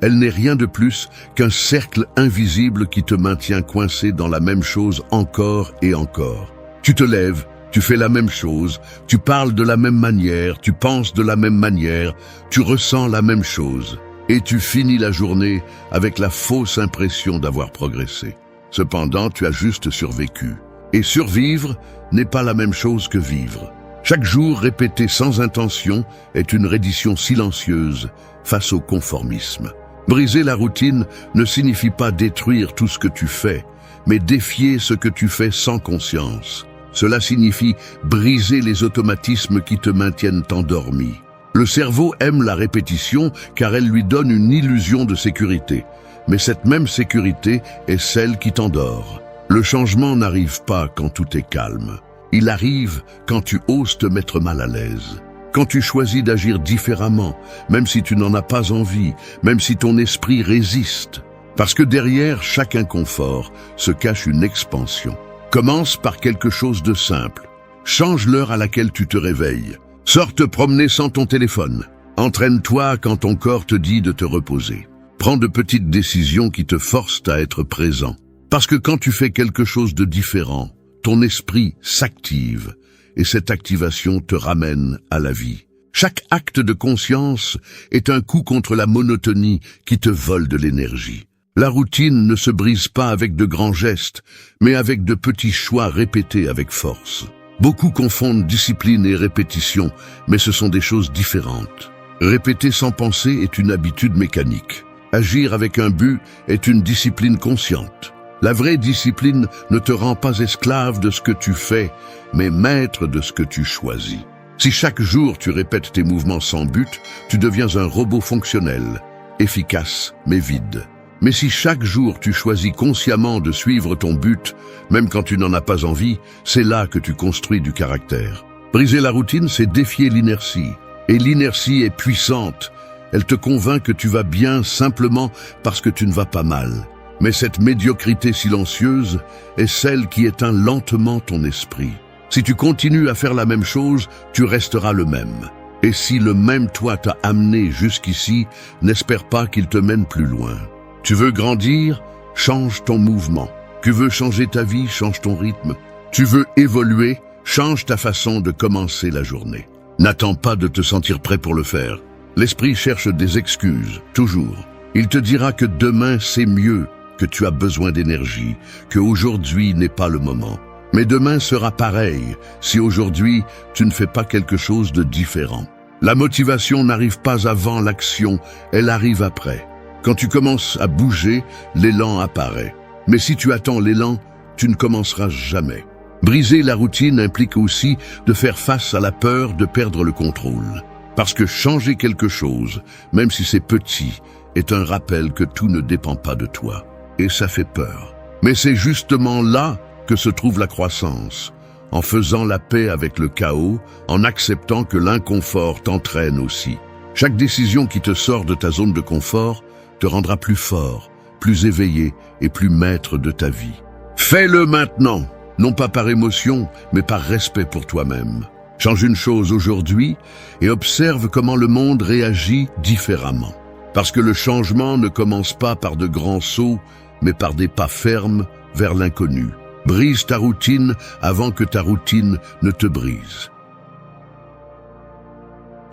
[SPEAKER 1] elle n'est rien de plus qu'un cercle invisible qui te maintient coincé dans la même chose encore et encore. Tu te lèves, tu fais la même chose, tu parles de la même manière, tu penses de la même manière, tu ressens la même chose. Et tu finis la journée avec la fausse impression d'avoir progressé. Cependant, tu as juste survécu. Et survivre n'est pas la même chose que vivre. Chaque jour répété sans intention est une reddition silencieuse face au conformisme. Briser la routine ne signifie pas détruire tout ce que tu fais, mais défier ce que tu fais sans conscience. Cela signifie briser les automatismes qui te maintiennent endormi. Le cerveau aime la répétition car elle lui donne une illusion de sécurité. Mais cette même sécurité est celle qui t'endort. Le changement n'arrive pas quand tout est calme. Il arrive quand tu oses te mettre mal à l'aise. Quand tu choisis d'agir différemment, même si tu n'en as pas envie, même si ton esprit résiste. Parce que derrière chaque inconfort se cache une expansion. Commence par quelque chose de simple. Change l'heure à laquelle tu te réveilles. Sors te promener sans ton téléphone. Entraîne-toi quand ton corps te dit de te reposer. Prends de petites décisions qui te forcent à être présent. Parce que quand tu fais quelque chose de différent, ton esprit s'active et cette activation te ramène à la vie. Chaque acte de conscience est un coup contre la monotonie qui te vole de l'énergie. La routine ne se brise pas avec de grands gestes, mais avec de petits choix répétés avec force. Beaucoup confondent discipline et répétition, mais ce sont des choses différentes. Répéter sans penser est une habitude mécanique. Agir avec un but est une discipline consciente. La vraie discipline ne te rend pas esclave de ce que tu fais, mais maître de ce que tu choisis. Si chaque jour tu répètes tes mouvements sans but, tu deviens un robot fonctionnel, efficace mais vide. Mais si chaque jour tu choisis consciemment de suivre ton but, même quand tu n'en as pas envie, c'est là que tu construis du caractère. Briser la routine, c'est défier l'inertie. Et l'inertie est puissante. Elle te convainc que tu vas bien simplement parce que tu ne vas pas mal. Mais cette médiocrité silencieuse est celle qui éteint lentement ton esprit. Si tu continues à faire la même chose, tu resteras le même. Et si le même toi t'a amené jusqu'ici, n'espère pas qu'il te mène plus loin. Tu veux grandir? Change ton mouvement. Tu veux changer ta vie? Change ton rythme. Tu veux évoluer? Change ta façon de commencer la journée. N'attends pas de te sentir prêt pour le faire. L'esprit cherche des excuses, toujours. Il te dira que demain c'est mieux, que tu as besoin d'énergie, que aujourd'hui n'est pas le moment. Mais demain sera pareil si aujourd'hui tu ne fais pas quelque chose de différent. La motivation n'arrive pas avant l'action, elle arrive après. Quand tu commences à bouger, l'élan apparaît. Mais si tu attends l'élan, tu ne commenceras jamais. Briser la routine implique aussi de faire face à la peur de perdre le contrôle. Parce que changer quelque chose, même si c'est petit, est un rappel que tout ne dépend pas de toi. Et ça fait peur. Mais c'est justement là que se trouve la croissance. En faisant la paix avec le chaos, en acceptant que l'inconfort t'entraîne aussi. Chaque décision qui te sort de ta zone de confort te rendra plus fort, plus éveillé et plus maître de ta vie. Fais-le maintenant, non pas par émotion, mais par respect pour toi-même. Change une chose aujourd'hui et observe comment le monde réagit différemment. Parce que le changement ne commence pas par de grands sauts, mais par des pas fermes vers l'inconnu. Brise ta routine avant que ta routine ne te brise.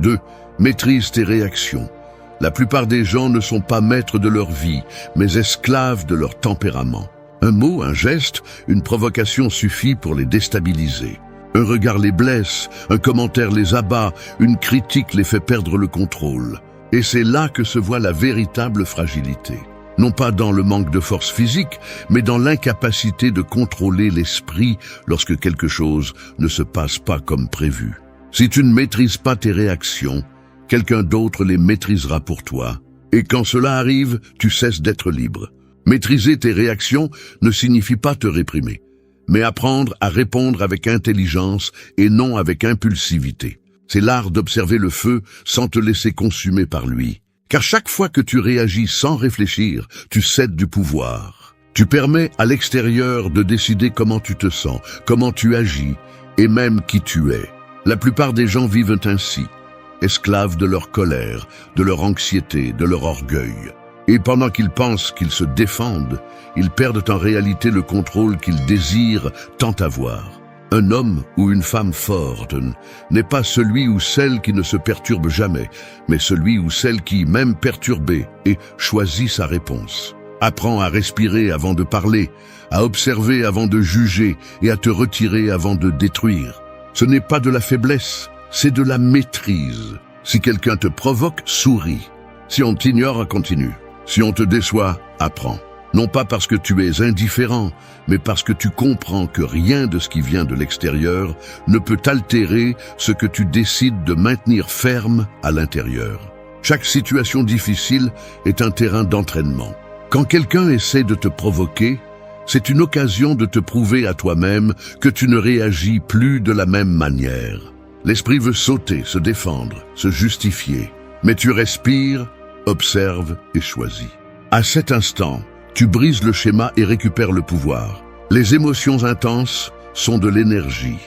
[SPEAKER 1] 2. Maîtrise tes réactions. La plupart des gens ne sont pas maîtres de leur vie, mais esclaves de leur tempérament. Un mot, un geste, une provocation suffit pour les déstabiliser. Un regard les blesse, un commentaire les abat, une critique les fait perdre le contrôle. Et c'est là que se voit la véritable fragilité. Non pas dans le manque de force physique, mais dans l'incapacité de contrôler l'esprit lorsque quelque chose ne se passe pas comme prévu. Si tu ne maîtrises pas tes réactions, quelqu'un d'autre les maîtrisera pour toi. Et quand cela arrive, tu cesses d'être libre. Maîtriser tes réactions ne signifie pas te réprimer, mais apprendre à répondre avec intelligence et non avec impulsivité. C'est l'art d'observer le feu sans te laisser consumer par lui. Car chaque fois que tu réagis sans réfléchir, tu cèdes du pouvoir. Tu permets à l'extérieur de décider comment tu te sens, comment tu agis et même qui tu es. La plupart des gens vivent ainsi, esclaves de leur colère, de leur anxiété, de leur orgueil. Et pendant qu'ils pensent qu'ils se défendent, ils perdent en réalité le contrôle qu'ils désirent tant avoir. Un homme ou une femme forte n'est pas celui ou celle qui ne se perturbe jamais, mais celui ou celle qui, même perturbé, choisit sa réponse. Apprends à respirer avant de parler, à observer avant de juger et à te retirer avant de détruire. Ce n'est pas de la faiblesse, c'est de la maîtrise. Si quelqu'un te provoque, souris. Si on t'ignore, continue. Si on te déçoit, apprends. Non pas parce que tu es indifférent, mais parce que tu comprends que rien de ce qui vient de l'extérieur ne peut altérer ce que tu décides de maintenir ferme à l'intérieur. Chaque situation difficile est un terrain d'entraînement. Quand quelqu'un essaie de te provoquer, c'est une occasion de te prouver à toi-même que tu ne réagis plus de la même manière. L'esprit veut sauter, se défendre, se justifier. Mais tu respires, observes et choisis. À cet instant, tu brises le schéma et récupères le pouvoir. Les émotions intenses sont de l'énergie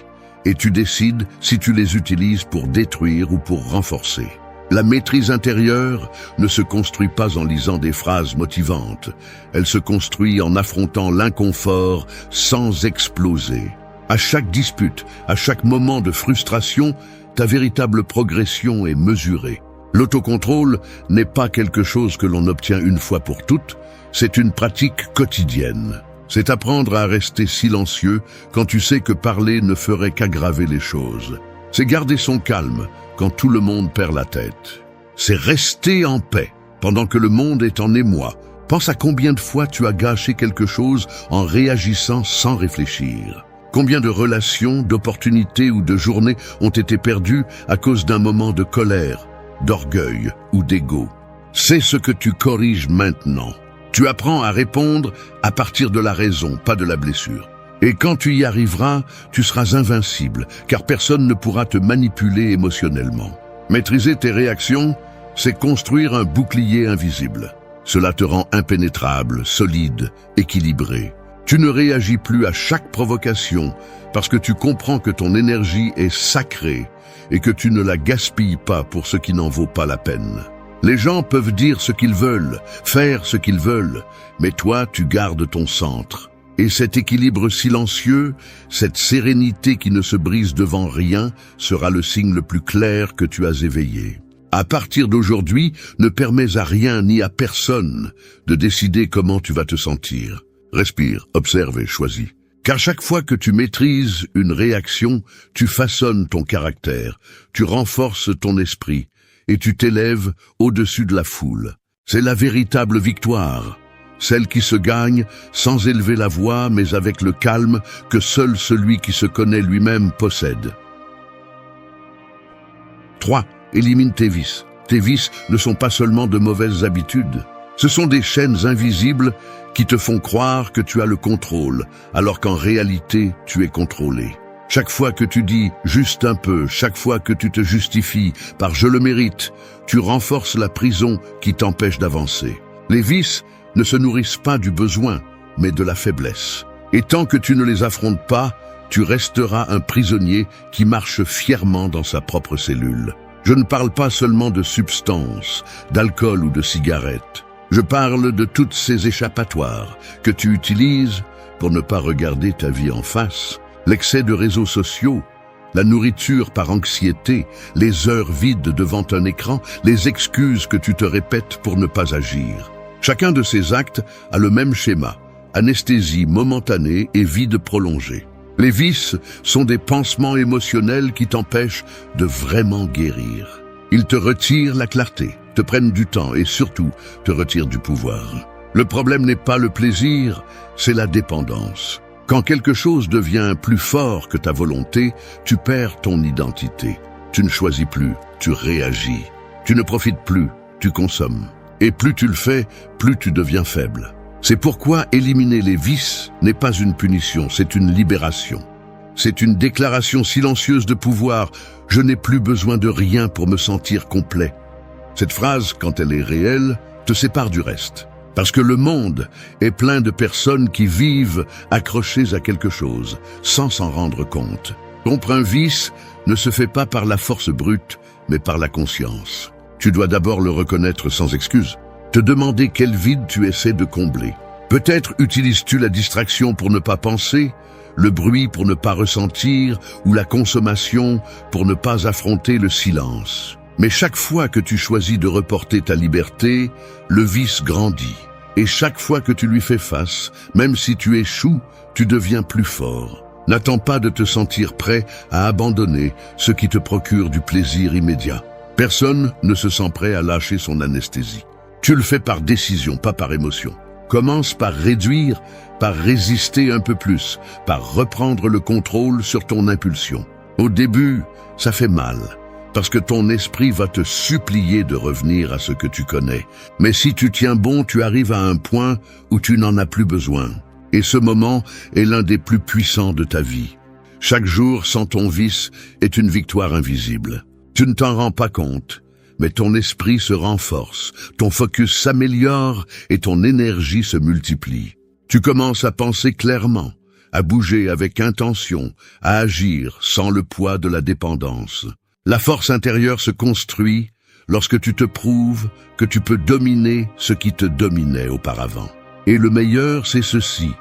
[SPEAKER 1] et tu décides si tu les utilises pour détruire ou pour renforcer. La maîtrise intérieure ne se construit pas en lisant des phrases motivantes. Elle se construit en affrontant l'inconfort sans exploser. À chaque dispute, à chaque moment de frustration, ta véritable progression est mesurée. L'autocontrôle n'est pas quelque chose que l'on obtient une fois pour toutes, c'est une pratique quotidienne. C'est apprendre à rester silencieux quand tu sais que parler ne ferait qu'aggraver les choses. C'est garder son calme quand tout le monde perd la tête. C'est rester en paix pendant que le monde est en émoi. Pense à combien de fois tu as gâché quelque chose en réagissant sans réfléchir. Combien de relations, d'opportunités ou de journées ont été perdues à cause d'un moment de colère, d'orgueil ou d'ego. C'est ce que tu corriges maintenant. Tu apprends à répondre à partir de la raison, pas de la blessure. Et quand tu y arriveras, tu seras invincible, car personne ne pourra te manipuler émotionnellement. Maîtriser tes réactions, c'est construire un bouclier invisible. Cela te rend impénétrable, solide, équilibré. Tu ne réagis plus à chaque provocation parce que tu comprends que ton énergie est sacrée et que tu ne la gaspilles pas pour ce qui n'en vaut pas la peine. Les gens peuvent dire ce qu'ils veulent, faire ce qu'ils veulent, mais toi, tu gardes ton centre. Et cet équilibre silencieux, cette sérénité qui ne se brise devant rien, sera le signe le plus clair que tu as éveillé. À partir d'aujourd'hui, ne permets à rien ni à personne de décider comment tu vas te sentir. Respire, observe et choisis. Car chaque fois que tu maîtrises une réaction, tu façonnes ton caractère, tu renforces ton esprit et tu t'élèves au-dessus de la foule. C'est la véritable victoire, celle qui se gagne sans élever la voix mais avec le calme que seul celui qui se connaît lui-même possède. 3. Élimine tes vices. Tes vices ne sont pas seulement de mauvaises habitudes. Ce sont des chaînes invisibles qui te font croire que tu as le contrôle, alors qu'en réalité, tu es contrôlé. Chaque fois que tu dis « juste un peu », chaque fois que tu te justifies par « je le mérite », tu renforces la prison qui t'empêche d'avancer. Les vices ne se nourrissent pas du besoin, mais de la faiblesse. Et tant que tu ne les affrontes pas, tu resteras un prisonnier qui marche fièrement dans sa propre cellule. Je ne parle pas seulement de substances, d'alcool ou de cigarettes. Je parle de toutes ces échappatoires que tu utilises pour ne pas regarder ta vie en face. L'excès de réseaux sociaux, la nourriture par anxiété, les heures vides devant un écran, les excuses que tu te répètes pour ne pas agir. Chacun de ces actes a le même schéma, anesthésie momentanée et vide prolongé. Les vices sont des pansements émotionnels qui t'empêchent de vraiment guérir. Ils te retirent la clarté, te prennent du temps et surtout te retirent du pouvoir. Le problème n'est pas le plaisir, c'est la dépendance. Quand quelque chose devient plus fort que ta volonté, tu perds ton identité. Tu ne choisis plus, tu réagis. Tu ne profites plus, tu consommes. Et plus tu le fais, plus tu deviens faible. C'est pourquoi éliminer les vices n'est pas une punition, c'est une libération. C'est une déclaration silencieuse de pouvoir. Je n'ai plus besoin de rien pour me sentir complet. Cette phrase, quand elle est réelle, te sépare du reste. Parce que le monde est plein de personnes qui vivent accrochées à quelque chose, sans s'en rendre compte. Rompre un vice ne se fait pas par la force brute, mais par la conscience. Tu dois d'abord le reconnaître sans excuse. Te demander quel vide tu essaies de combler. Peut-être utilises-tu la distraction pour ne pas penser, le bruit pour ne pas ressentir, ou la consommation pour ne pas affronter le silence. Mais chaque fois que tu choisis de reporter ta liberté, le vice grandit. Et chaque fois que tu lui fais face, même si tu échoues, tu deviens plus fort. N'attends pas de te sentir prêt à abandonner ce qui te procure du plaisir immédiat. Personne ne se sent prêt à lâcher son anesthésie. Tu le fais par décision, pas par émotion. Commence par réduire, par résister un peu plus, par reprendre le contrôle sur ton impulsion. Au début, ça fait mal. Parce que ton esprit va te supplier de revenir à ce que tu connais. Mais si tu tiens bon, tu arrives à un point où tu n'en as plus besoin. Et ce moment est l'un des plus puissants de ta vie. Chaque jour sans ton vice est une victoire invisible. Tu ne t'en rends pas compte, mais ton esprit se renforce, ton focus s'améliore et ton énergie se multiplie. Tu commences à penser clairement, à bouger avec intention, à agir sans le poids de la dépendance. La force intérieure se construit lorsque tu te prouves que tu peux dominer ce qui te dominait auparavant. Et le meilleur, c'est ceci.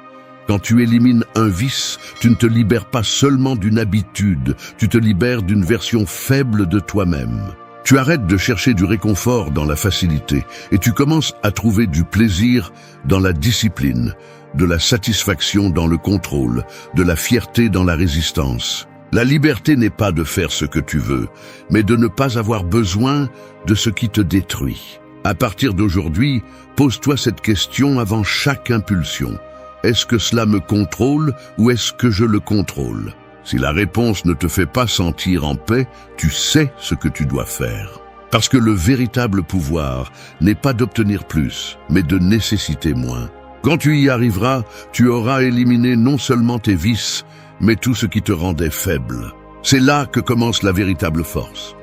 [SPEAKER 1] Quand tu élimines un vice, tu ne te libères pas seulement d'une habitude, tu te libères d'une version faible de toi-même. Tu arrêtes de chercher du réconfort dans la facilité et tu commences à trouver du plaisir dans la discipline, de la satisfaction dans le contrôle, de la fierté dans la résistance. La liberté n'est pas de faire ce que tu veux, mais de ne pas avoir besoin de ce qui te détruit. À partir d'aujourd'hui, pose-toi cette question avant chaque impulsion. Est-ce que cela me contrôle ou est-ce que je le contrôle? Si la réponse ne te fait pas sentir en paix, tu sais ce que tu dois faire. Parce que le véritable pouvoir n'est pas d'obtenir plus, mais de nécessiter moins. Quand tu y arriveras, tu auras éliminé non seulement tes vices, mais tout ce qui te rendait faible. C'est là que commence la véritable force.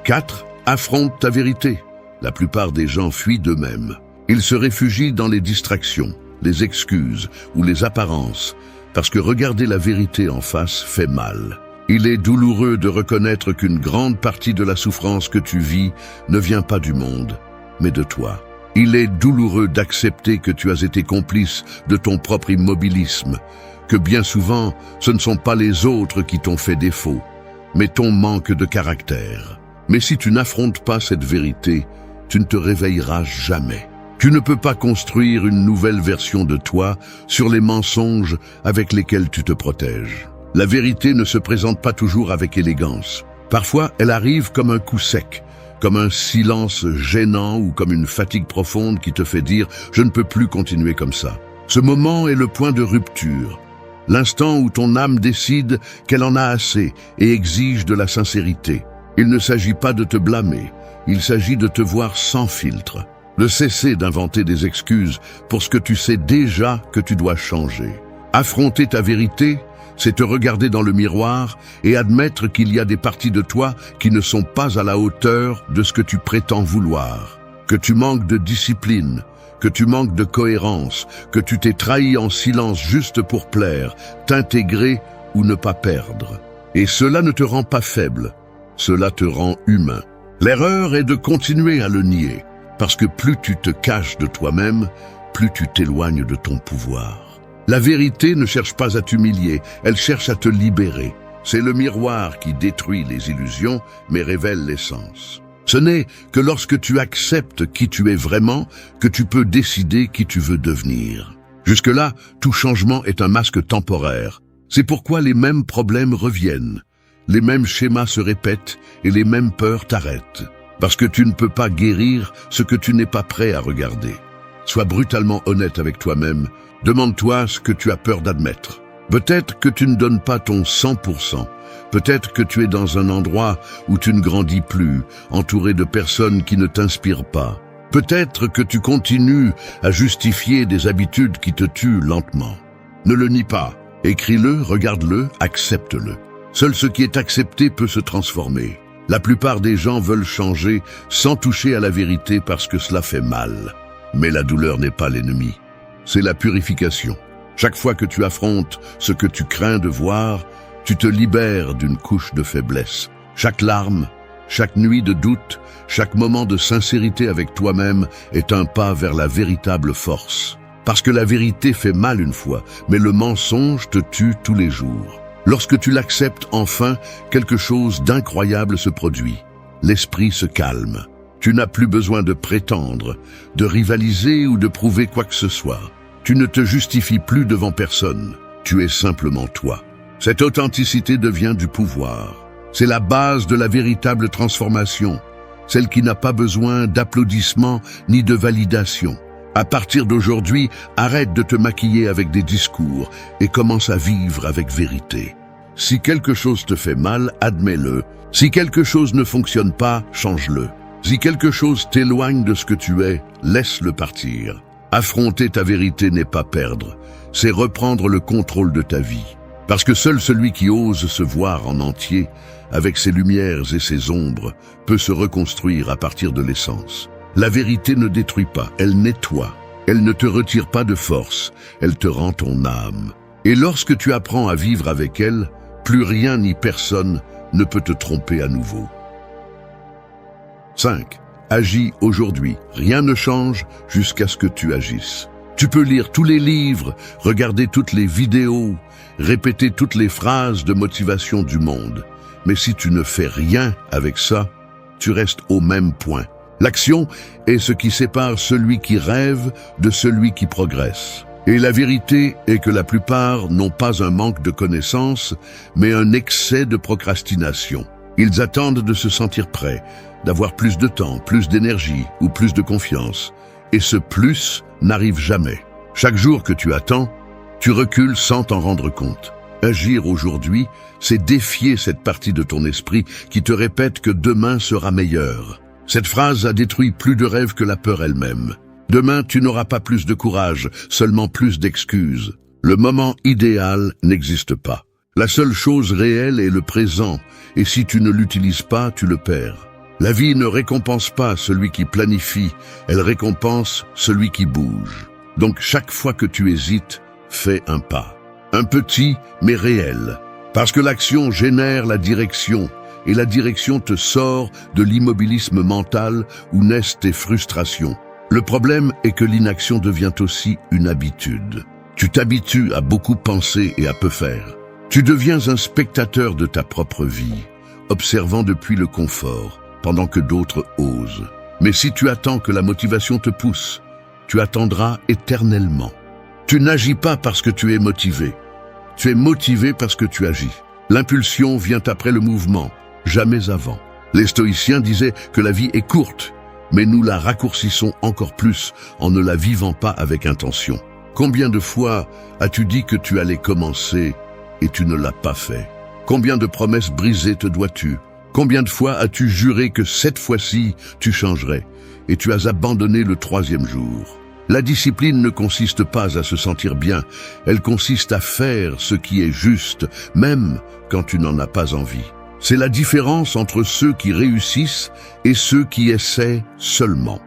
[SPEAKER 1] 4. Affronte ta vérité. La plupart des gens fuient d'eux-mêmes. Ils se réfugient dans les distractions, les excuses ou les apparences, parce que regarder la vérité en face fait mal. Il est douloureux de reconnaître qu'une grande partie de la souffrance que tu vis ne vient pas du monde, mais de toi. Il est douloureux d'accepter que tu as été complice de ton propre immobilisme, que bien souvent, ce ne sont pas les autres qui t'ont fait défaut, mais ton manque de caractère. Mais si tu n'affrontes pas cette vérité, tu ne te réveilleras jamais. Tu ne peux pas construire une nouvelle version de toi sur les mensonges avec lesquels tu te protèges. La vérité ne se présente pas toujours avec élégance. Parfois, elle arrive comme un coup sec, comme un silence gênant ou comme une fatigue profonde qui te fait dire « je ne peux plus continuer comme ça ». Ce moment est le point de rupture. L'instant où ton âme décide qu'elle en a assez et exige de la sincérité. Il ne s'agit pas de te blâmer, il s'agit de te voir sans filtre, de cesser d'inventer des excuses pour ce que tu sais déjà que tu dois changer. Affronter ta vérité, c'est te regarder dans le miroir et admettre qu'il y a des parties de toi qui ne sont pas à la hauteur de ce que tu prétends vouloir, que tu manques de discipline, que tu manques de cohérence, que tu t'es trahi en silence juste pour plaire, t'intégrer ou ne pas perdre. Et cela ne te rend pas faible, cela te rend humain. L'erreur est de continuer à le nier, parce que plus tu te caches de toi-même, plus tu t'éloignes de ton pouvoir. La vérité ne cherche pas à t'humilier, elle cherche à te libérer. C'est le miroir qui détruit les illusions, mais révèle l'essence. Ce n'est que lorsque tu acceptes qui tu es vraiment que tu peux décider qui tu veux devenir. Jusque-là, tout changement est un masque temporaire. C'est pourquoi les mêmes problèmes reviennent, les mêmes schémas se répètent et les mêmes peurs t'arrêtent. Parce que tu ne peux pas guérir ce que tu n'es pas prêt à regarder. Sois brutalement honnête avec toi-même. Demande-toi ce que tu as peur d'admettre. Peut-être que tu ne donnes pas ton 100%. Peut-être que tu es dans un endroit où tu ne grandis plus, entouré de personnes qui ne t'inspirent pas. Peut-être que tu continues à justifier des habitudes qui te tuent lentement. Ne le nie pas. Écris-le, regarde-le, accepte-le. Seul ce qui est accepté peut se transformer. La plupart des gens veulent changer sans toucher à la vérité parce que cela fait mal. Mais la douleur n'est pas l'ennemi. C'est la purification. Chaque fois que tu affrontes ce que tu crains de voir, tu te libères d'une couche de faiblesse. Chaque larme, chaque nuit de doute, chaque moment de sincérité avec toi-même est un pas vers la véritable force. Parce que la vérité fait mal une fois, mais le mensonge te tue tous les jours. Lorsque tu l'acceptes enfin, quelque chose d'incroyable se produit. L'esprit se calme. Tu n'as plus besoin de prétendre, de rivaliser ou de prouver quoi que ce soit. Tu ne te justifies plus devant personne. Tu es simplement toi. Cette authenticité devient du pouvoir. C'est la base de la véritable transformation, celle qui n'a pas besoin d'applaudissements ni de validation. À partir d'aujourd'hui, arrête de te maquiller avec des discours et commence à vivre avec vérité. Si quelque chose te fait mal, admets-le. Si quelque chose ne fonctionne pas, change-le. Si quelque chose t'éloigne de ce que tu es, laisse-le partir. Affronter ta vérité n'est pas perdre, c'est reprendre le contrôle de ta vie. Parce que seul celui qui ose se voir en entier, avec ses lumières et ses ombres, peut se reconstruire à partir de l'essence. La vérité ne détruit pas, elle nettoie. Elle ne te retire pas de force, elle te rend ton âme. Et lorsque tu apprends à vivre avec elle, plus rien ni personne ne peut te tromper à nouveau. 5. Agis aujourd'hui. Rien ne change jusqu'à ce que tu agisses. Tu peux lire tous les livres, regarder toutes les vidéos, répéter toutes les phrases de motivation du monde. Mais si tu ne fais rien avec ça, tu restes au même point. L'action est ce qui sépare celui qui rêve de celui qui progresse. Et la vérité est que la plupart n'ont pas un manque de connaissances, mais un excès de procrastination. Ils attendent de se sentir prêts, d'avoir plus de temps, plus d'énergie ou plus de confiance. Et ce plus n'arrive jamais. Chaque jour que tu attends, tu recules sans t'en rendre compte. Agir aujourd'hui, c'est défier cette partie de ton esprit qui te répète que demain sera meilleur. Cette phrase a détruit plus de rêves que la peur elle-même. Demain, tu n'auras pas plus de courage, seulement plus d'excuses. Le moment idéal n'existe pas. La seule chose réelle est le présent, et si tu ne l'utilises pas, tu le perds. La vie ne récompense pas celui qui planifie, elle récompense celui qui bouge. Donc chaque fois que tu hésites, fais un pas. Un petit, mais réel. Parce que l'action génère la direction, et la direction te sort de l'immobilisme mental où naissent tes frustrations. Le problème est que l'inaction devient aussi une habitude. Tu t'habitues à beaucoup penser et à peu faire. Tu deviens un spectateur de ta propre vie, observant depuis le confort, pendant que d'autres osent. Mais si tu attends que la motivation te pousse, tu attendras éternellement. Tu n'agis pas parce que tu es motivé. Tu es motivé parce que tu agis. L'impulsion vient après le mouvement, jamais avant. Les stoïciens disaient que la vie est courte, mais nous la raccourcissons encore plus en ne la vivant pas avec intention. Combien de fois as-tu dit que tu allais commencer et tu ne l'as pas fait? Combien de promesses brisées te dois-tu? Combien de fois as-tu juré que cette fois-ci tu changerais et tu as abandonné le 3e jour? La discipline ne consiste pas à se sentir bien, elle consiste à faire ce qui est juste, même quand tu n'en as pas envie. C'est la différence entre ceux qui réussissent et ceux qui essaient seulement.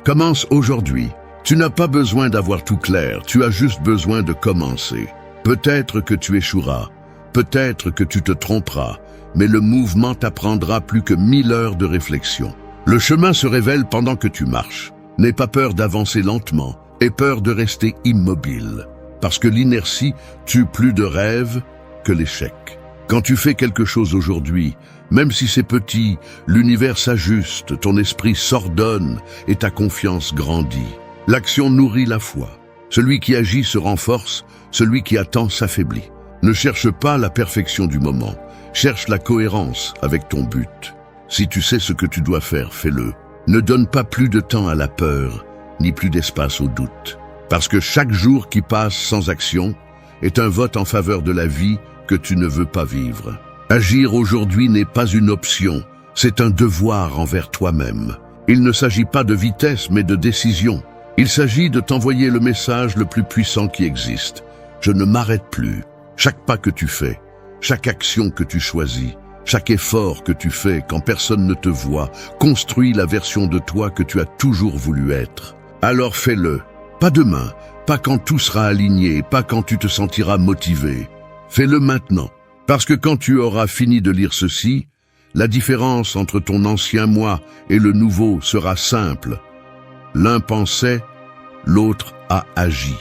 [SPEAKER 1] Commence aujourd'hui. Tu n'as pas besoin d'avoir tout clair, tu as juste besoin de commencer. Peut-être que tu échoueras, peut-être que tu te tromperas, mais le mouvement t'apprendra plus que 1000 heures de réflexion. Le chemin se révèle pendant que tu marches. N'aie pas peur d'avancer lentement, aie peur de rester immobile, parce que l'inertie tue plus de rêves que l'échec. Quand tu fais quelque chose aujourd'hui, même si c'est petit, l'univers s'ajuste, ton esprit s'ordonne et ta confiance grandit. L'action nourrit la foi. Celui qui agit se renforce, celui qui attend s'affaiblit. Ne cherche pas la perfection du moment, cherche la cohérence avec ton but. Si tu sais ce que tu dois faire, fais-le. Ne donne pas plus de temps à la peur, ni plus d'espace au doute. Parce que chaque jour qui passe sans action est un vote en faveur de la vie que tu ne veux pas vivre. Agir aujourd'hui n'est pas une option, c'est un devoir envers toi-même. Il ne s'agit pas de vitesse, mais de décision. Il s'agit de t'envoyer le message le plus puissant qui existe. Je ne m'arrête plus. Chaque pas que tu fais, chaque action que tu choisis, chaque effort que tu fais quand personne ne te voit, construit la version de toi que tu as toujours voulu être. Alors fais-le. Pas demain, pas quand tout sera aligné, pas quand tu te sentiras motivé. Fais-le maintenant. Parce que quand tu auras fini de lire ceci, la différence entre ton ancien moi et le nouveau sera simple. L'un pensait, l'autre a agi.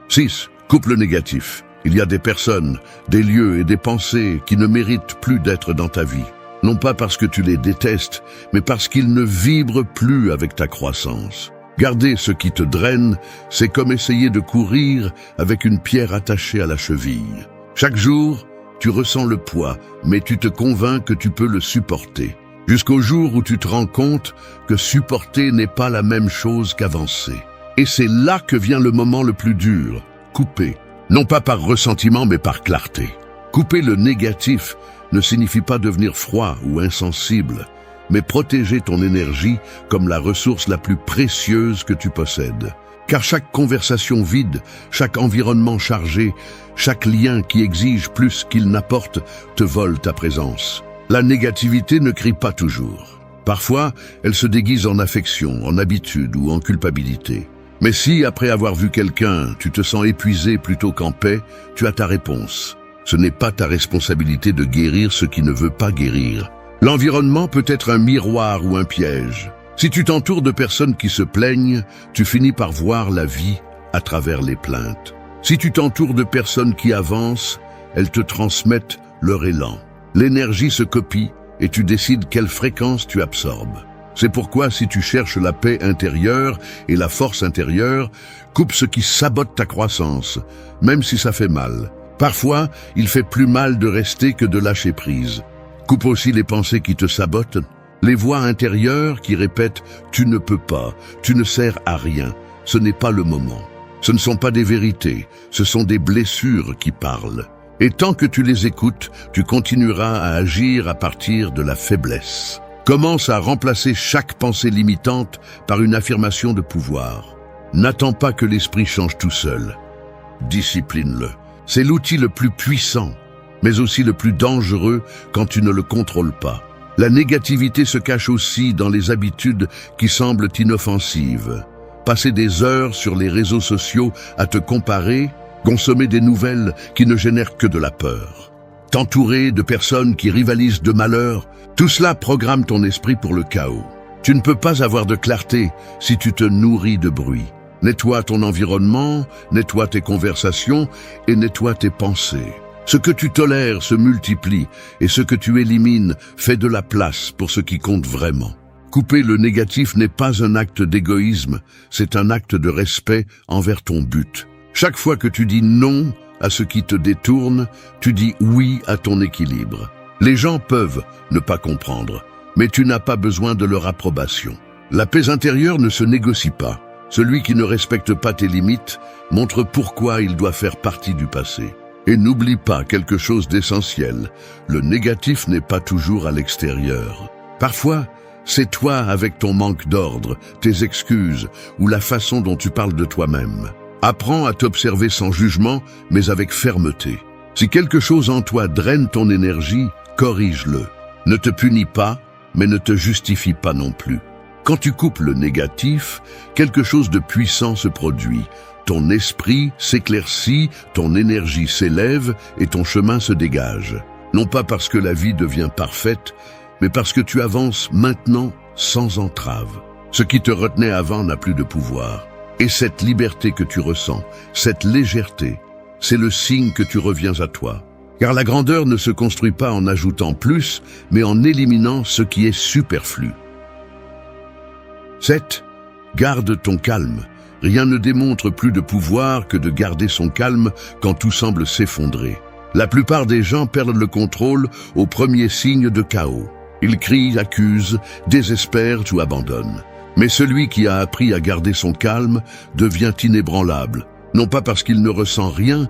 [SPEAKER 1] 6. Couple négatif. Il y a des personnes, des lieux et des pensées qui ne méritent plus d'être dans ta vie. Non pas parce que tu les détestes, mais parce qu'ils ne vibrent plus avec ta croissance. Garder ce qui te draine, c'est comme essayer de courir avec une pierre attachée à la cheville. Chaque jour, tu ressens le poids, mais tu te convaincs que tu peux le supporter. Jusqu'au jour où tu te rends compte que supporter n'est pas la même chose qu'avancer. Et c'est là que vient le moment le plus dur, couper. Non pas par ressentiment, mais par clarté. Couper le négatif ne signifie pas devenir froid ou insensible, mais protéger ton énergie comme la ressource la plus précieuse que tu possèdes. Car chaque conversation vide, chaque environnement chargé, chaque lien qui exige plus qu'il n'apporte, te vole ta présence. La négativité ne crie pas toujours. Parfois, elle se déguise en affection, en habitude ou en culpabilité. Mais si, après avoir vu quelqu'un, tu te sens épuisé plutôt qu'en paix, tu as ta réponse. Ce n'est pas ta responsabilité de guérir ce qui ne veut pas guérir. L'environnement peut être un miroir ou un piège. Si tu t'entoures de personnes qui se plaignent, tu finis par voir la vie à travers les plaintes. Si tu t'entoures de personnes qui avancent, elles te transmettent leur élan. L'énergie se copie et tu décides quelle fréquence tu absorbes. C'est pourquoi si tu cherches la paix intérieure et la force intérieure, coupe ce qui sabote ta croissance, même si ça fait mal. Parfois, il fait plus mal de rester que de lâcher prise. Coupe aussi les pensées qui te sabotent, les voix intérieures qui répètent « tu ne peux pas, tu ne sers à rien, ce n'est pas le moment ». Ce ne sont pas des vérités, ce sont des blessures qui parlent. Et tant que tu les écoutes, tu continueras à agir à partir de la faiblesse. Commence à remplacer chaque pensée limitante par une affirmation de pouvoir. N'attends pas que l'esprit change tout seul. Discipline-le. C'est l'outil le plus puissant, mais aussi le plus dangereux quand tu ne le contrôles pas. La négativité se cache aussi dans les habitudes qui semblent inoffensives. Passer des heures sur les réseaux sociaux à te comparer, consommer des nouvelles qui ne génèrent que de la peur. T'entourer de personnes qui rivalisent de malheur, tout cela programme ton esprit pour le chaos. Tu ne peux pas avoir de clarté si tu te nourris de bruit. Nettoie ton environnement, nettoie tes conversations et nettoie tes pensées. Ce que tu tolères se multiplie et ce que tu élimines fait de la place pour ce qui compte vraiment. Couper le négatif n'est pas un acte d'égoïsme, c'est un acte de respect envers ton but. Chaque fois que tu dis non à ce qui te détourne, tu dis oui à ton équilibre. Les gens peuvent ne pas comprendre, mais tu n'as pas besoin de leur approbation. La paix intérieure ne se négocie pas. Celui qui ne respecte pas tes limites montre pourquoi il doit faire partie du passé. Et n'oublie pas quelque chose d'essentiel, le négatif n'est pas toujours à l'extérieur. Parfois, c'est toi avec ton manque d'ordre, tes excuses ou la façon dont tu parles de toi-même. Apprends à t'observer sans jugement, mais avec fermeté. Si quelque chose en toi draine ton énergie, corrige-le. Ne te punis pas, mais ne te justifie pas non plus. Quand tu coupes le négatif, quelque chose de puissant se produit. Ton esprit s'éclaircit, ton énergie s'élève et ton chemin se dégage. Non pas parce que la vie devient parfaite, mais parce que tu avances maintenant sans entrave. Ce qui te retenait avant n'a plus de pouvoir. Et cette liberté que tu ressens, cette légèreté, c'est le signe que tu reviens à toi. Car la grandeur ne se construit pas en ajoutant plus, mais en éliminant ce qui est superflu. 7. Garde ton calme. Rien ne démontre plus de pouvoir que de garder son calme quand tout semble s'effondrer. La plupart des gens perdent le contrôle au premier signe de chaos. Il crie, accuse, désespère ou abandonne. Mais celui qui a appris à garder son calme devient inébranlable, non pas parce qu'il ne ressent rien,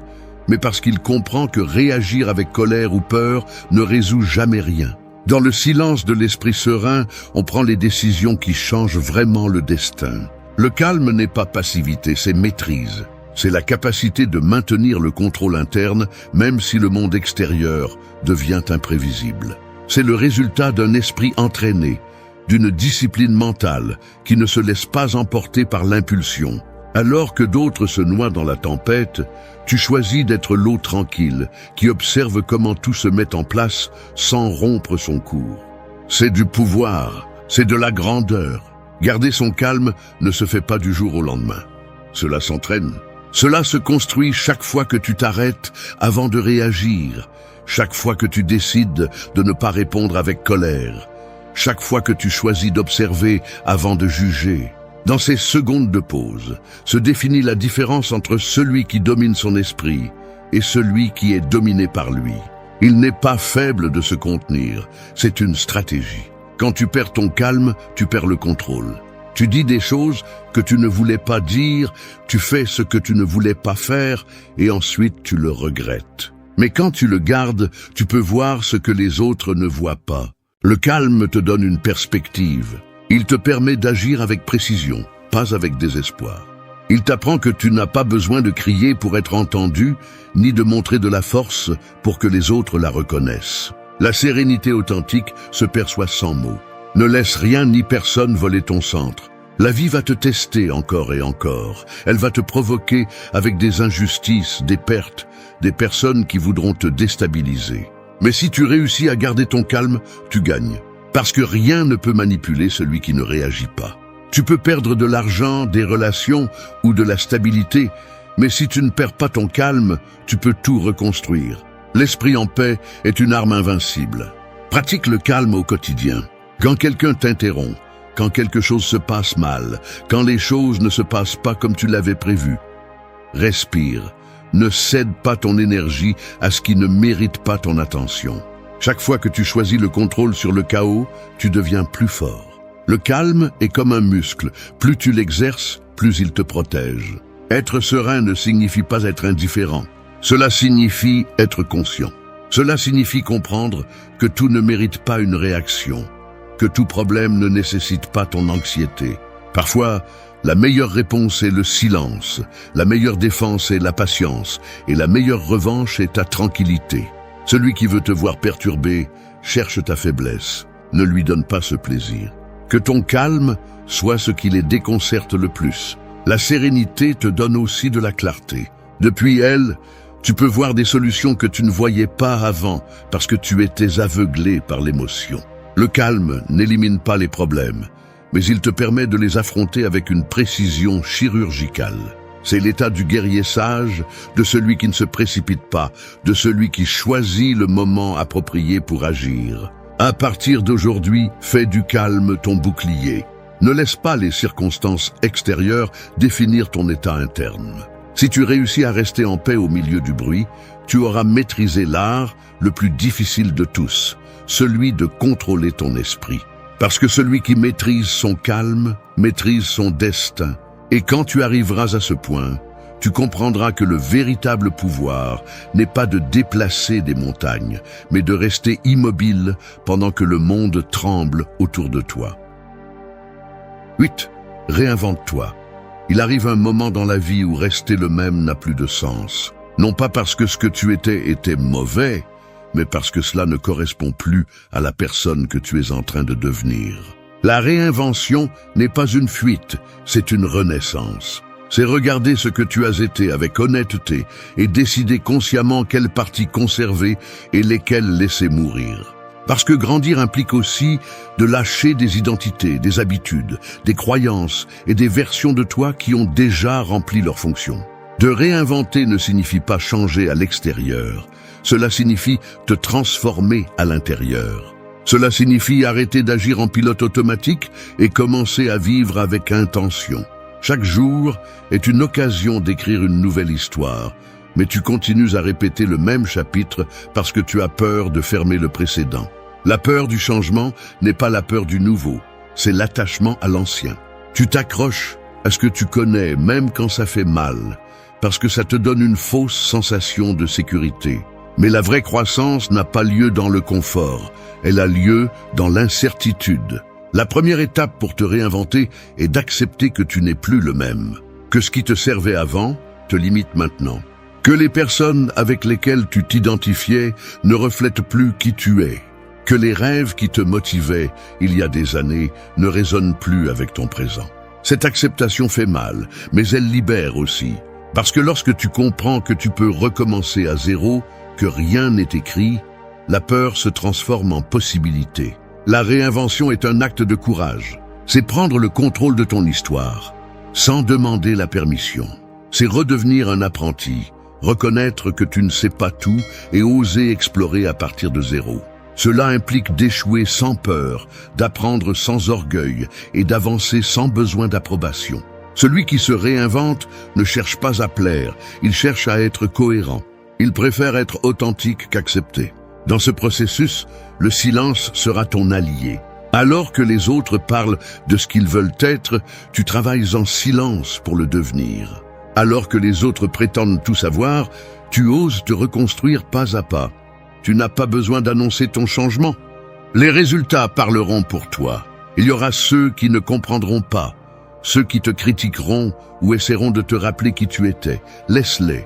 [SPEAKER 1] mais parce qu'il comprend que réagir avec colère ou peur ne résout jamais rien. Dans le silence de l'esprit serein, on prend les décisions qui changent vraiment le destin. Le calme n'est pas passivité, c'est maîtrise. C'est la capacité de maintenir le contrôle interne, même si le monde extérieur devient imprévisible. C'est le résultat d'un esprit entraîné, d'une discipline mentale qui ne se laisse pas emporter par l'impulsion. Alors que d'autres se noient dans la tempête, tu choisis d'être l'eau tranquille, qui observe comment tout se met en place sans rompre son cours. C'est du pouvoir, c'est de la grandeur. Garder son calme ne se fait pas du jour au lendemain. Cela s'entraîne. Cela se construit chaque fois que tu t'arrêtes avant de réagir, chaque fois que tu décides de ne pas répondre avec colère, chaque fois que tu choisis d'observer avant de juger. Dans ces secondes de pause, se définit la différence entre celui qui domine son esprit et celui qui est dominé par lui. Il n'est pas faible de se contenir, c'est une stratégie. Quand tu perds ton calme, tu perds le contrôle. Tu dis des choses que tu ne voulais pas dire, tu fais ce que tu ne voulais pas faire, et ensuite tu le regrettes. Mais quand tu le gardes, tu peux voir ce que les autres ne voient pas. Le calme te donne une perspective. Il te permet d'agir avec précision, pas avec désespoir. Il t'apprend que tu n'as pas besoin de crier pour être entendu, ni de montrer de la force pour que les autres la reconnaissent. La sérénité authentique se perçoit sans mots. Ne laisse rien ni personne voler ton centre. La vie va te tester encore et encore. Elle va te provoquer avec des injustices, des pertes, des personnes qui voudront te déstabiliser. Mais si tu réussis à garder ton calme, tu gagnes. Parce que rien ne peut manipuler celui qui ne réagit pas. Tu peux perdre de l'argent, des relations ou de la stabilité, mais si tu ne perds pas ton calme, tu peux tout reconstruire. L'esprit en paix est une arme invincible. Pratique le calme au quotidien. Quand quelqu'un t'interrompt, quand quelque chose se passe mal, quand les choses ne se passent pas comme tu l'avais prévu, respire. Ne cède pas ton énergie à ce qui ne mérite pas ton attention. Chaque fois que tu choisis le contrôle sur le chaos, tu deviens plus fort. Le calme est comme un muscle. Plus tu l'exerces, plus il te protège. Être serein ne signifie pas être indifférent. Cela signifie être conscient. Cela signifie comprendre que tout ne mérite pas une réaction, que tout problème ne nécessite pas ton anxiété. Parfois, la meilleure réponse est le silence, la meilleure défense est la patience, et la meilleure revanche est ta tranquillité. Celui qui veut te voir perturbé cherche ta faiblesse. Ne lui donne pas ce plaisir. Que ton calme soit ce qui les déconcerte le plus. La sérénité te donne aussi de la clarté. Depuis elle, tu peux voir des solutions que tu ne voyais pas avant parce que tu étais aveuglé par l'émotion. Le calme n'élimine pas les problèmes, mais il te permet de les affronter avec une précision chirurgicale. C'est l'état du guerrier sage, de celui qui ne se précipite pas, de celui qui choisit le moment approprié pour agir. À partir d'aujourd'hui, fais du calme ton bouclier. Ne laisse pas les circonstances extérieures définir ton état interne. Si tu réussis à rester en paix au milieu du bruit, tu auras maîtrisé l'art le plus difficile de tous, celui de contrôler ton esprit. Parce que celui qui maîtrise son calme, maîtrise son destin. Et quand tu arriveras à ce point, tu comprendras que le véritable pouvoir n'est pas de déplacer des montagnes, mais de rester immobile pendant que le monde tremble autour de toi. 8. Réinvente-toi. Il arrive un moment dans la vie où rester le même n'a plus de sens. Non pas parce que ce que tu étais était mauvais, mais parce que cela ne correspond plus à la personne que tu es en train de devenir. La réinvention n'est pas une fuite, c'est une renaissance. C'est regarder ce que tu as été avec honnêteté et décider consciemment quelles parties conserver et lesquelles laisser mourir. Parce que grandir implique aussi de lâcher des identités, des habitudes, des croyances et des versions de toi qui ont déjà rempli leur fonction. De réinventer ne signifie pas changer à l'extérieur. Cela signifie te transformer à l'intérieur. Cela signifie arrêter d'agir en pilote automatique et commencer à vivre avec intention. Chaque jour est une occasion d'écrire une nouvelle histoire, mais tu continues à répéter le même chapitre parce que tu as peur de fermer le précédent. La peur du changement n'est pas la peur du nouveau, c'est l'attachement à l'ancien. Tu t'accroches à ce que tu connais, même quand ça fait mal, parce que ça te donne une fausse sensation de sécurité. Mais la vraie croissance n'a pas lieu dans le confort, elle a lieu dans l'incertitude. La première étape pour te réinventer est d'accepter que tu n'es plus le même, que ce qui te servait avant te limite maintenant, que les personnes avec lesquelles tu t'identifiais ne reflètent plus qui tu es, que les rêves qui te motivaient il y a des années ne résonnent plus avec ton présent. Cette acceptation fait mal, mais elle libère aussi. Parce que lorsque tu comprends que tu peux recommencer à zéro, que rien n'est écrit, la peur se transforme en possibilité. La réinvention est un acte de courage. C'est prendre le contrôle de ton histoire, sans demander la permission. C'est redevenir un apprenti, reconnaître que tu ne sais pas tout et oser explorer à partir de zéro. Cela implique d'échouer sans peur, d'apprendre sans orgueil et d'avancer sans besoin d'approbation. Celui qui se réinvente ne cherche pas à plaire, il cherche à être cohérent. Il préfère être authentique qu'accepté. Dans ce processus, le silence sera ton allié. Alors que les autres parlent de ce qu'ils veulent être, tu travailles en silence pour le devenir. Alors que les autres prétendent tout savoir, tu oses te reconstruire pas à pas. Tu n'as pas besoin d'annoncer ton changement. Les résultats parleront pour toi. Il y aura ceux qui ne comprendront pas, ceux qui te critiqueront ou essaieront de te rappeler qui tu étais. Laisse-les.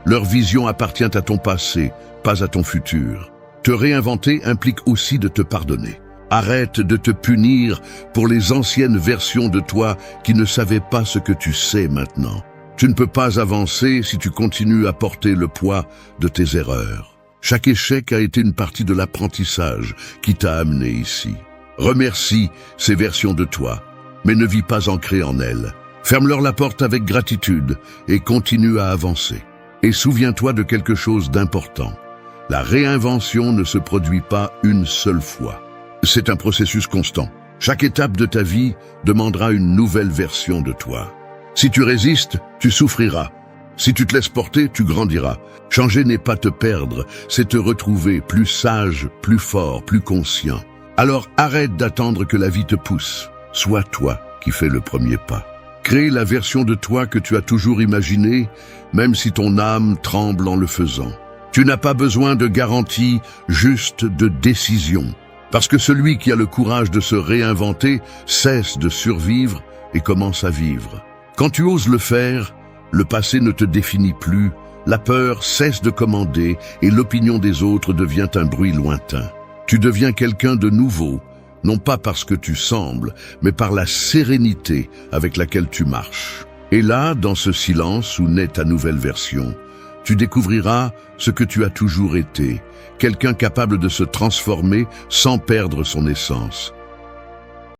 [SPEAKER 1] Leur vision appartient à ton passé, pas à ton futur. Te réinventer implique aussi de te pardonner. Arrête de te punir pour les anciennes versions de toi qui ne savaient pas ce que tu sais maintenant. Tu ne peux pas avancer si tu continues à porter le poids de tes erreurs. Chaque échec a été une partie de l'apprentissage qui t'a amené ici. Remercie ces versions de toi, mais ne vis pas ancré en elles. Ferme-leur la porte avec gratitude et continue à avancer. Et souviens-toi de quelque chose d'important. La réinvention ne se produit pas une seule fois. C'est un processus constant. Chaque étape de ta vie demandera une nouvelle version de toi. Si tu résistes, tu souffriras. Si tu te laisses porter, tu grandiras. Changer n'est pas te perdre, c'est te retrouver plus sage, plus fort, plus conscient. Alors arrête d'attendre que la vie te pousse. Sois toi qui fais le premier pas. Crée la version de toi que tu as toujours imaginée, même si ton âme tremble en le faisant. Tu n'as pas besoin de garantie, juste de décision. Parce que celui qui a le courage de se réinventer cesse de survivre et commence à vivre. Quand tu oses le faire, le passé ne te définit plus, la peur cesse de commander et l'opinion des autres devient un bruit lointain. Tu deviens quelqu'un de nouveau, non pas parce que tu sembles, mais par la sérénité avec laquelle tu marches. Et là, dans ce silence où naît ta nouvelle version, tu découvriras ce que tu as toujours été, quelqu'un capable de se transformer sans perdre son essence.